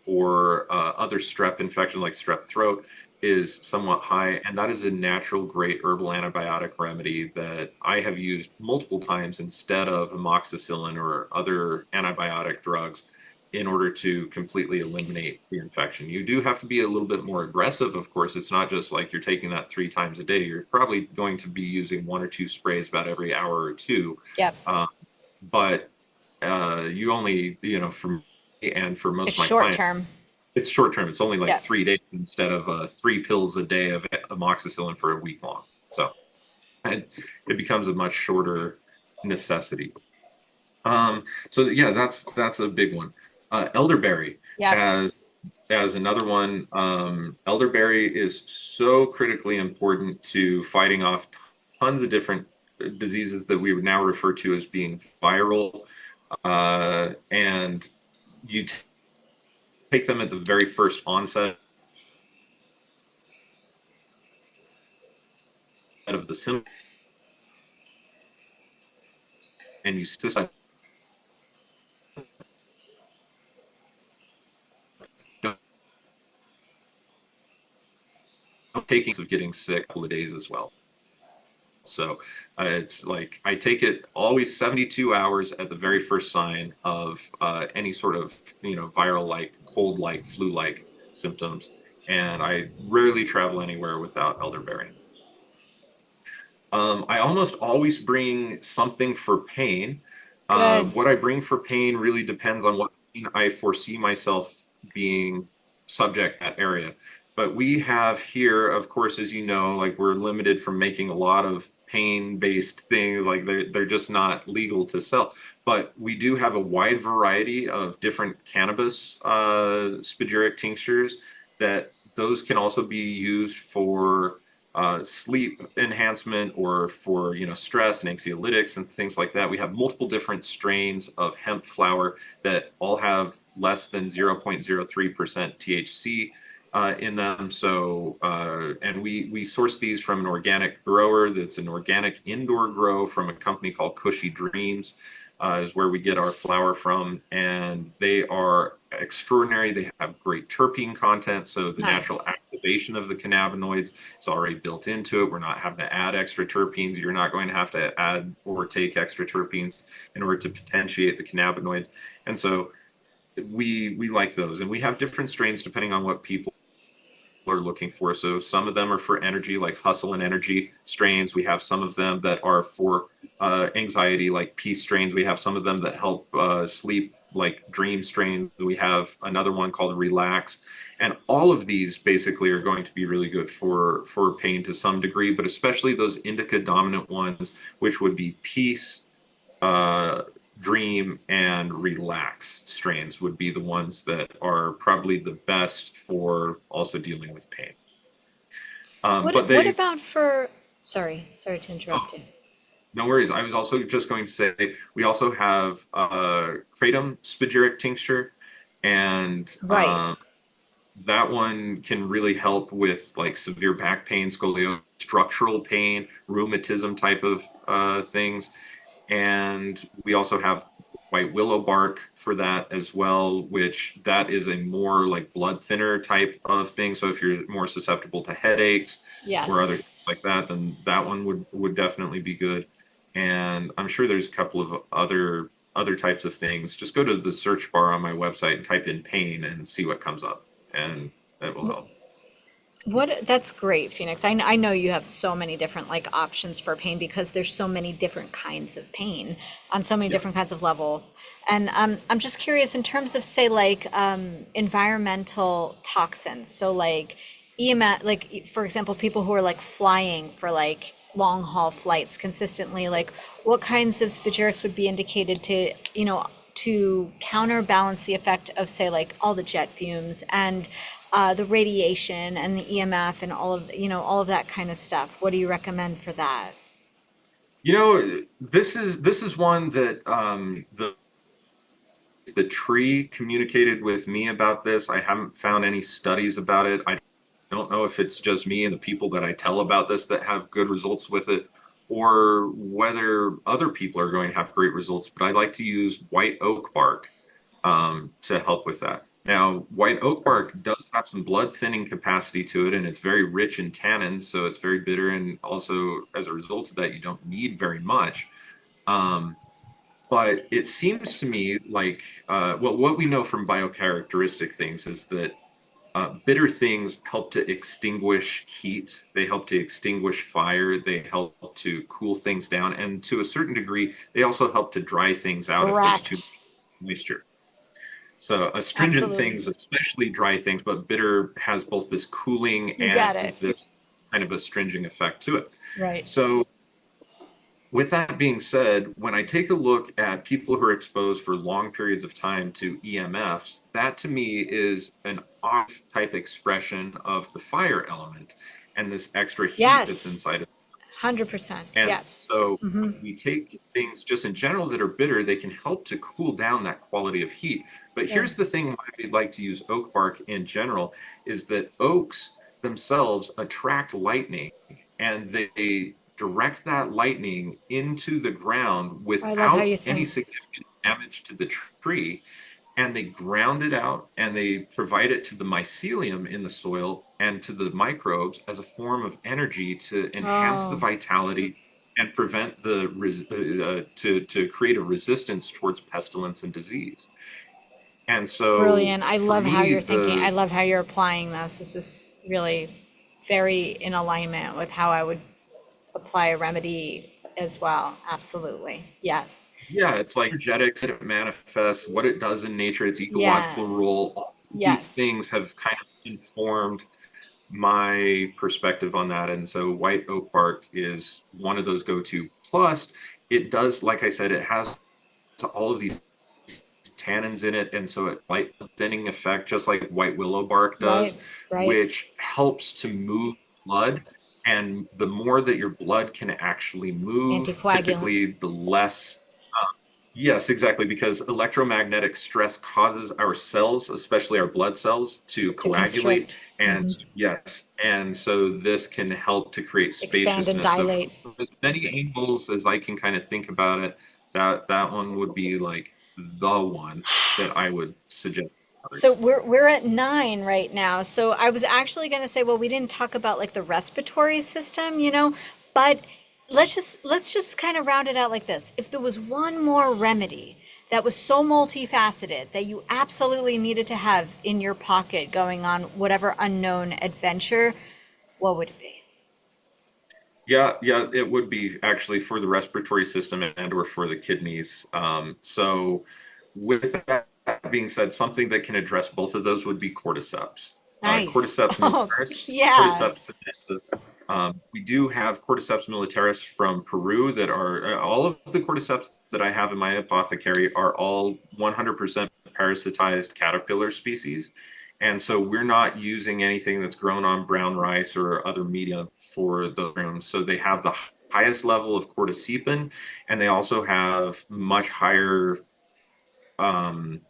or other strep infection like strep throat is somewhat high. And that is a natural, great herbal antibiotic remedy that I have used multiple times instead of amoxicillin or other antibiotic drugs in order to completely eliminate the infection. You do have to be a little bit more aggressive, of course. It's not just like you're taking that 3 times a day. You're probably going to be using 1 or 2 sprays about every hour or two. Yep. Uh, but you only, for me and for most It's of my short clients, term. it's short term. It's only like Yep. 3 days instead of 3 pills a day of amoxicillin for a week long. So it becomes a much shorter necessity. So yeah, that's a big one. Elderberry Yep. as another one. Elderberry is so critically important to fighting off tons of different diseases that we would now refer to as being viral. And you take them at the very first onset of the symptom, and you system taking of getting sick a couple of days as well. So It's like I take it always 72 hours at the very first sign of any sort of, viral like, cold like, flu like symptoms. And I rarely travel anywhere without elderberry. I almost always bring something for pain. Good. What I bring for pain really depends on what pain I foresee myself being subject that area. But we have here, of course, as you know, like we're limited from making a lot of pain-based things, like they're just not legal to sell. But we do have a wide variety of different cannabis spagyric tinctures that those can also be used for sleep enhancement or for stress and anxiolytics and things like that. We have multiple different strains of hemp flower that all have less than 0.03% THC in them. So and we source these from an organic grower that's an organic indoor grow from a company called Cushy Dreams. Is where we get our flower from, and they are extraordinary. They have great terpene content, so the natural Nice. activation of the cannabinoids is already built into it. We're not having to add extra terpenes. You're not going to have to add or take extra terpenes in order to potentiate the cannabinoids. And so we like those, and we have different strains depending on what people are looking for. So some of them are for energy, like hustle and energy strains. We have some of them that are for anxiety, like peace strains. We have some of them that help sleep, like dream strains. We have another one called relax. And all of these basically are going to be really good for pain to some degree, but especially those indica dominant ones, which would be peace, uh, dream, and relax strains would be the ones that are probably the best for also dealing with pain. But What they, about for, sorry to oh, interrupt you. no worries. I was also just going to say we also have kratom spagyric tincture, and Right. that one can really help with like severe back pain, scoliosis, structural pain, rheumatism type of things. And we also have white willow bark for that as well, which that is a more like blood thinner type of thing. So if you're more susceptible to headaches or other Yes. things like that, then that one would definitely be good. And I'm sure there's a couple of other types of things. Just go to the search bar on my website and type in pain and see what comes up, and that will help. What, that's great, Phoenix. I know you have so many different like options for pain because there's so many different kinds of pain on so many Yeah. different kinds of level. And I'm just curious in terms of say like environmental toxins. So like EMS, like for example, people who are like flying for like long haul flights consistently, like what kinds of spagyrics would be indicated to, to counterbalance the effect of say like all the jet fumes and the radiation and the EMF and all of, all of that kind of stuff. What do you recommend for that? This is one that the tree communicated with me about this. I haven't found any studies about it. I don't know if it's just me and the people that I tell about this that have good results with it, or whether other people are going to have great results. But I like to use white oak bark to help with that. Now, white oak bark does have some blood thinning capacity to it, and it's very rich in tannins, so it's very bitter. And also, as a result of that, you don't need very much. Um, but it seems to me like, well, what we know from biocharacteristic things is that bitter things help to extinguish heat. They help to extinguish fire. They help to cool things down. And to a certain degree, they also help to dry things out if there's too Correct. much moisture. So astringent Absolutely. things, especially dry things, but bitter has both this cooling You and got it. this kind of astringent effect to it. Right. So with that being said, when I take a look at people who are exposed for long periods of time to EMFs, that to me is an off type expression of the fire element and this extra heat that's Yes. inside of it. 100%. And Yeah. so when we take things just in general that are bitter, they can help to cool down that quality of heat. But Good. here's the thing why we like to use oak bark in general is that oaks themselves attract lightning, and they direct that lightning into the ground I love how without you any think. significant damage to the tree, and they ground it out and they provide it to the mycelium in the soil and to the microbes as a form of energy to enhance the Oh, vitality and prevent to create a resistance towards pestilence and disease. And so Brilliant. I for love how me, you're thinking. I the love how you're applying this. This is really very in alignment with how I would apply a remedy as well. Absolutely. Yes. yeah, it's like energetics, it manifests, what it does in nature, its ecological role. Yes. All of these Yes. things have kind of informed my perspective on that. And so white oak bark is one of those go-to. Plus, it does, like I said, it has all of these tannins in it, and so it light thinning effect, just like white willow bark does, Right. Right. which helps to move blood. And the more that your blood can actually move, Anticoagulant typically the less. Yes, exactly, because electromagnetic stress causes our cells, especially our blood cells, to to coagulate. constrict, And yes, and so this can help to create expand and spaciousness. So from dilate. as many angles as I can kind of think about it, that one would be like the one that I would suggest So first. we're at 9 right now. So I was actually going to say, well, we didn't talk about like the respiratory system, but let's just kind of round it out like this. If there was one more remedy that was so multifaceted that you absolutely needed to have in your pocket going on whatever unknown adventure, what would it be? Yeah, yeah, it would be actually for the respiratory system and or for the kidneys. So with that being said, something that can address both of those would be cordyceps. Nice. Cordyceps Oh, militaris, yeah. cordyceps sinensis. We do have cordyceps militaris from Peru that are all of the cordyceps that I have in my apothecary are all 100% parasitized caterpillar species. And so we're not using anything that's grown on brown rice or other media for the rooms. So they have the highest level of cordycepin, and they also have much higher um,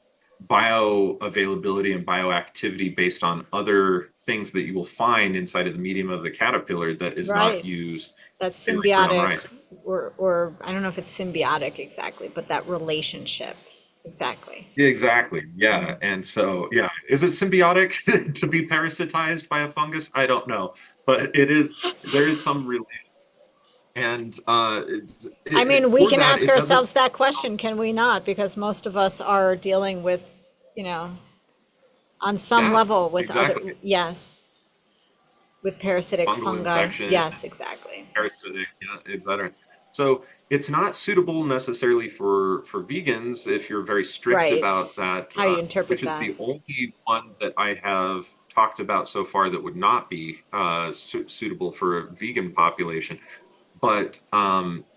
bioavailability and bioactivity based on other things that you will find inside of the medium of the caterpillar that is not Right. used, That's say, like brown symbiotic, rice. or I don't know if it's symbiotic exactly, but that relationship. Exactly. Yeah, exactly. Yeah. And so, yeah, is it symbiotic to be parasitized by a fungus? I don't know, but it is, there is some relief. And I mean, we for can that, ask it doesn't. ourselves that question, can we not? Because most of us are dealing with, you know, on some Yeah, level with other, exactly. yes, with parasitic Fungal fungi. infection, Yes, exactly. parasitic, yeah, etc. So it's not suitable necessarily for vegans if you're very strict Right. about that, How you which interpret is that. the only one that I have talked about so far that would not be suitable for a vegan population. But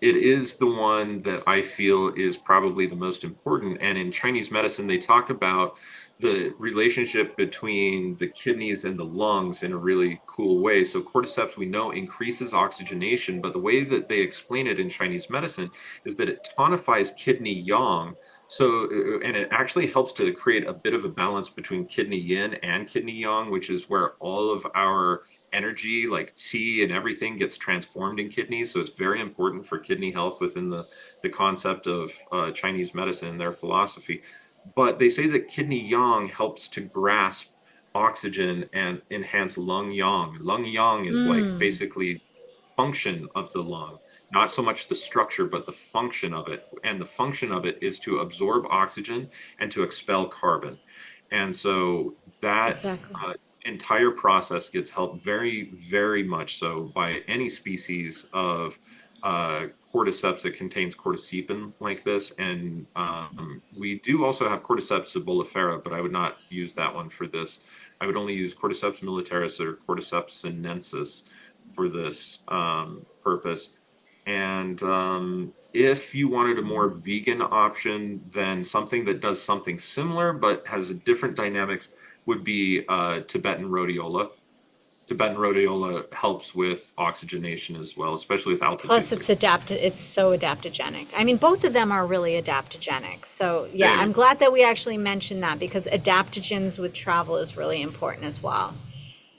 it is the one that I feel is probably the most important. And in Chinese medicine, they talk about the relationship between the kidneys and the lungs in a really cool way. So cordyceps, we know, increases oxygenation, but the way that they explain it in Chinese medicine is that it tonifies kidney yang. So, and it actually helps to create a bit of a balance between kidney yin and kidney yang, which is where all of our energy, like qi and everything, gets transformed in kidneys. So it's very important for kidney health within the concept of Chinese medicine and their philosophy. But they say that kidney yang helps to grasp oxygen and enhance lung yang. Lung yang is like Mm, basically function of the lung, not so much the structure, but the function of it. And the function of it is to absorb oxygen and to expel carbon. And so that exactly. entire process gets helped very, very much so by any species of cordyceps that contains cordycepin like this. And we do also have cordyceps subulifera, but I would not use that one for this. I would only use cordyceps militaris or cordyceps sinensis for this purpose. And if you wanted a more vegan option, then something that does something similar but has a different dynamics would be Tibetan rhodiola. Tibetan rhodiola helps with oxygenation as well, especially with altitude Plus, it's sickness. it's so adaptogenic. I mean, both of them are really adaptogenic. So, yeah, Very I'm much. glad that we actually mentioned that because adaptogens with travel is really important as well.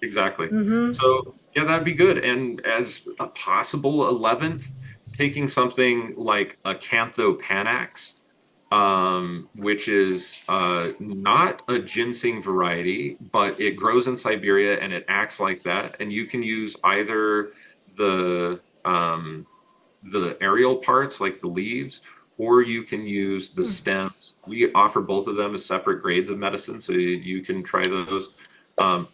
Exactly. So yeah, that'd be good. And as a possible 11th, taking something like a Canthopanax, which is not a ginseng variety, but it grows in Siberia and it acts like that. And you can use either the the aerial parts like the leaves, or you can use the Hmm. stems. We offer both of them as separate grades of medicine, so you can try those.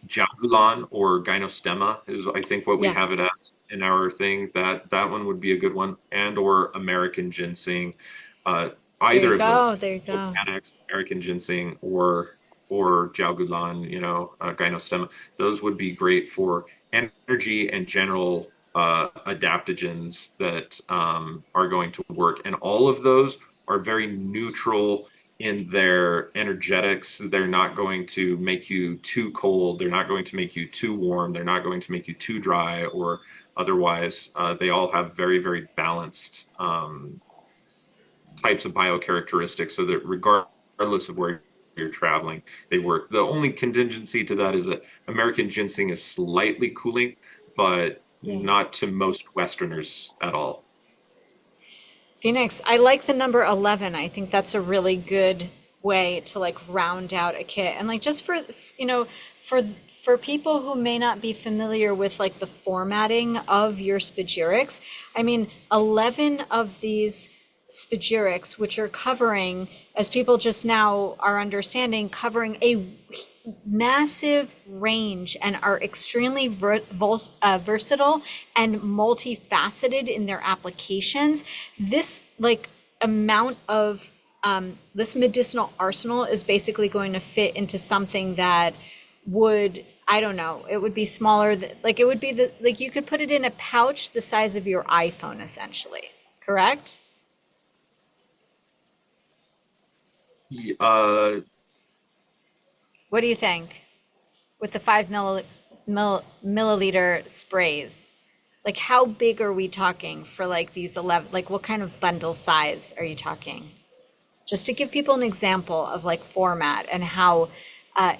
Jagulan or gynostemma is, I think, what we Yeah. have it as in our thing. That one would be a good one, and or American ginseng. Uh, There you Either of those, go. There you go. Panax, American ginseng, or Jagulan, gynostemma. Those would be great for energy and general adaptogens that are going to work. And all of those are very neutral in their energetics. They're not going to make you too cold. They're not going to make you too warm. They're not going to make you too dry or otherwise. They all have very, very balanced types of biocharacteristics so that regardless of where you're traveling, they work. The only contingency to that is that American ginseng is slightly cooling, but Yeah. not to most Westerners at all. Phoenix, I like the number 11. I think that's a really good way to like round out a kit. And like just for, you know, for for people who may not be familiar with like the formatting of your spagyrics, I mean, 11 of these spagyrics, which are covering, as people just now are understanding, covering a massive range and are extremely versatile and multifaceted in their applications. This like amount of this medicinal arsenal is basically going to fit into something that would, I don't know, it would be smaller, like it would be the, like you could put it in a pouch the size of your iPhone essentially, correct? Uh, What do you think with the milliliter sprays? Like how big are we talking for like these 11, like what kind of bundle size are you talking? Just to give people an example of like format and how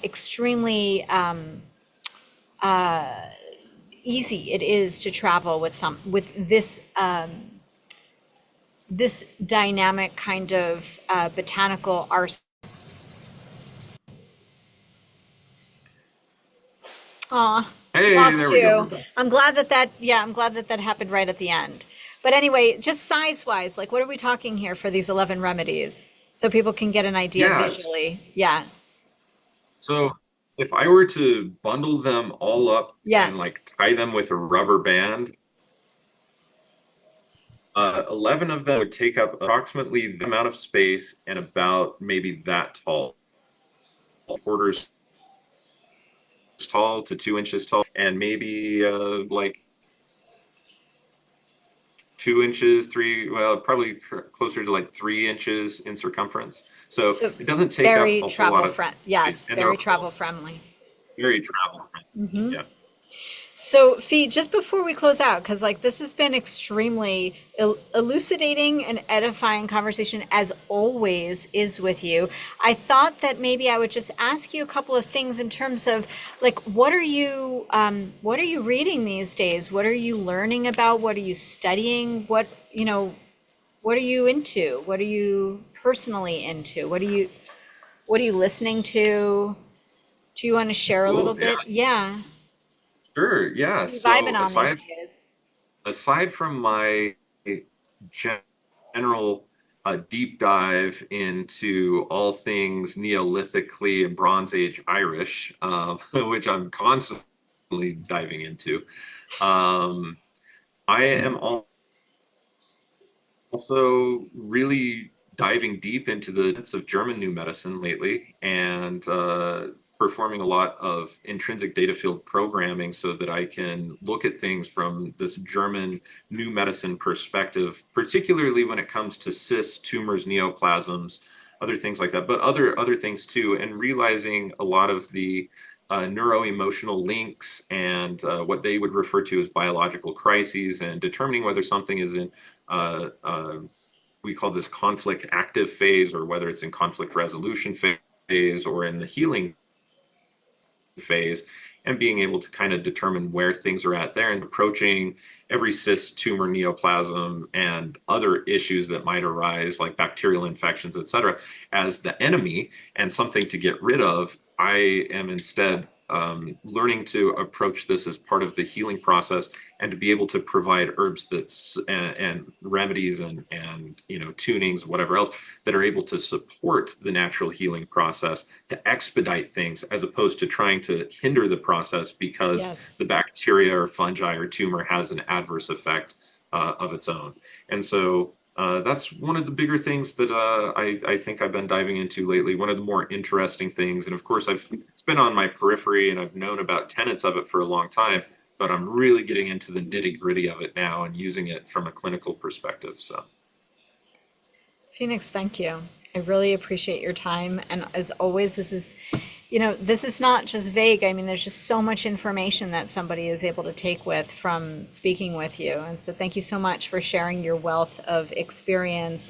extremely easy it is to travel with some with this dynamic kind of botanical arsenal. Aw, hey, lost there we go. We're you. back. I'm glad that that happened right at the end. But anyway, just size wise, like what are we talking here for these 11 remedies? So people can get an idea Yes. visually. Yeah. So if I were to bundle them all up Yeah. and like tie them with a rubber band, 11 of them would take up approximately the amount of space and about maybe that tall, quarters tall to 2 inches tall, and maybe like 2 inches, three, well, probably closer to like 3 inches in circumference. So So it doesn't take up very a whole lot travel of friend. space, Yes, and they're very all travel friendly. very travel friendly. Yeah. So, Fee, just before we close out, because like this has been extremely elucidating and edifying conversation as always is with you. I thought that maybe I would just ask you a couple of things in terms of like what are you reading these days? What are you learning about? What are you studying? What are you into? What are you personally into? What are you listening to? Do you want to share a little Cool. Yeah. bit? Yeah. Sure. Yeah. What are you vibing So on these days? aside from my general deep dive into all things Neolithically and Bronze Age Irish, which I'm constantly diving into, um, I am also really diving deep into the tenets of German New Medicine lately and performing a lot of intrinsic data field programming so that I can look at things from this German New Medicine perspective, particularly when it comes to cysts, tumors, neoplasms, other things like that, but other things too, and realizing a lot of the neuroemotional links and what they would refer to as biological crises, and determining whether something is in uh, uh, we call this conflict active phase, or whether it's in conflict resolution phase or in the healing phase, and being able to kind of determine where things are at there and approaching every cyst, tumor, neoplasm, and other issues that might arise, like bacterial infections, et cetera, as the enemy and something to get rid of. I am instead learning to approach this as part of the healing process and to be able to provide herbs that's and remedies and tunings, whatever else, that are able to support the natural healing process to expedite things as opposed to trying to hinder the process because Yes. the bacteria or fungi or tumor has an adverse effect of its own. And so that's one of the bigger things that I think I've been diving into lately. One of the more interesting things, and of course, it's been on my periphery, and I've known about tenets of it for a long time. But I'm really getting into the nitty gritty of it now and using it from a clinical perspective. So Phoenix, thank you. I really appreciate your time. And as always, this is not just vague. I mean, there's just so much information that somebody is able to take with from speaking with you. And so thank you so much for sharing your wealth of experience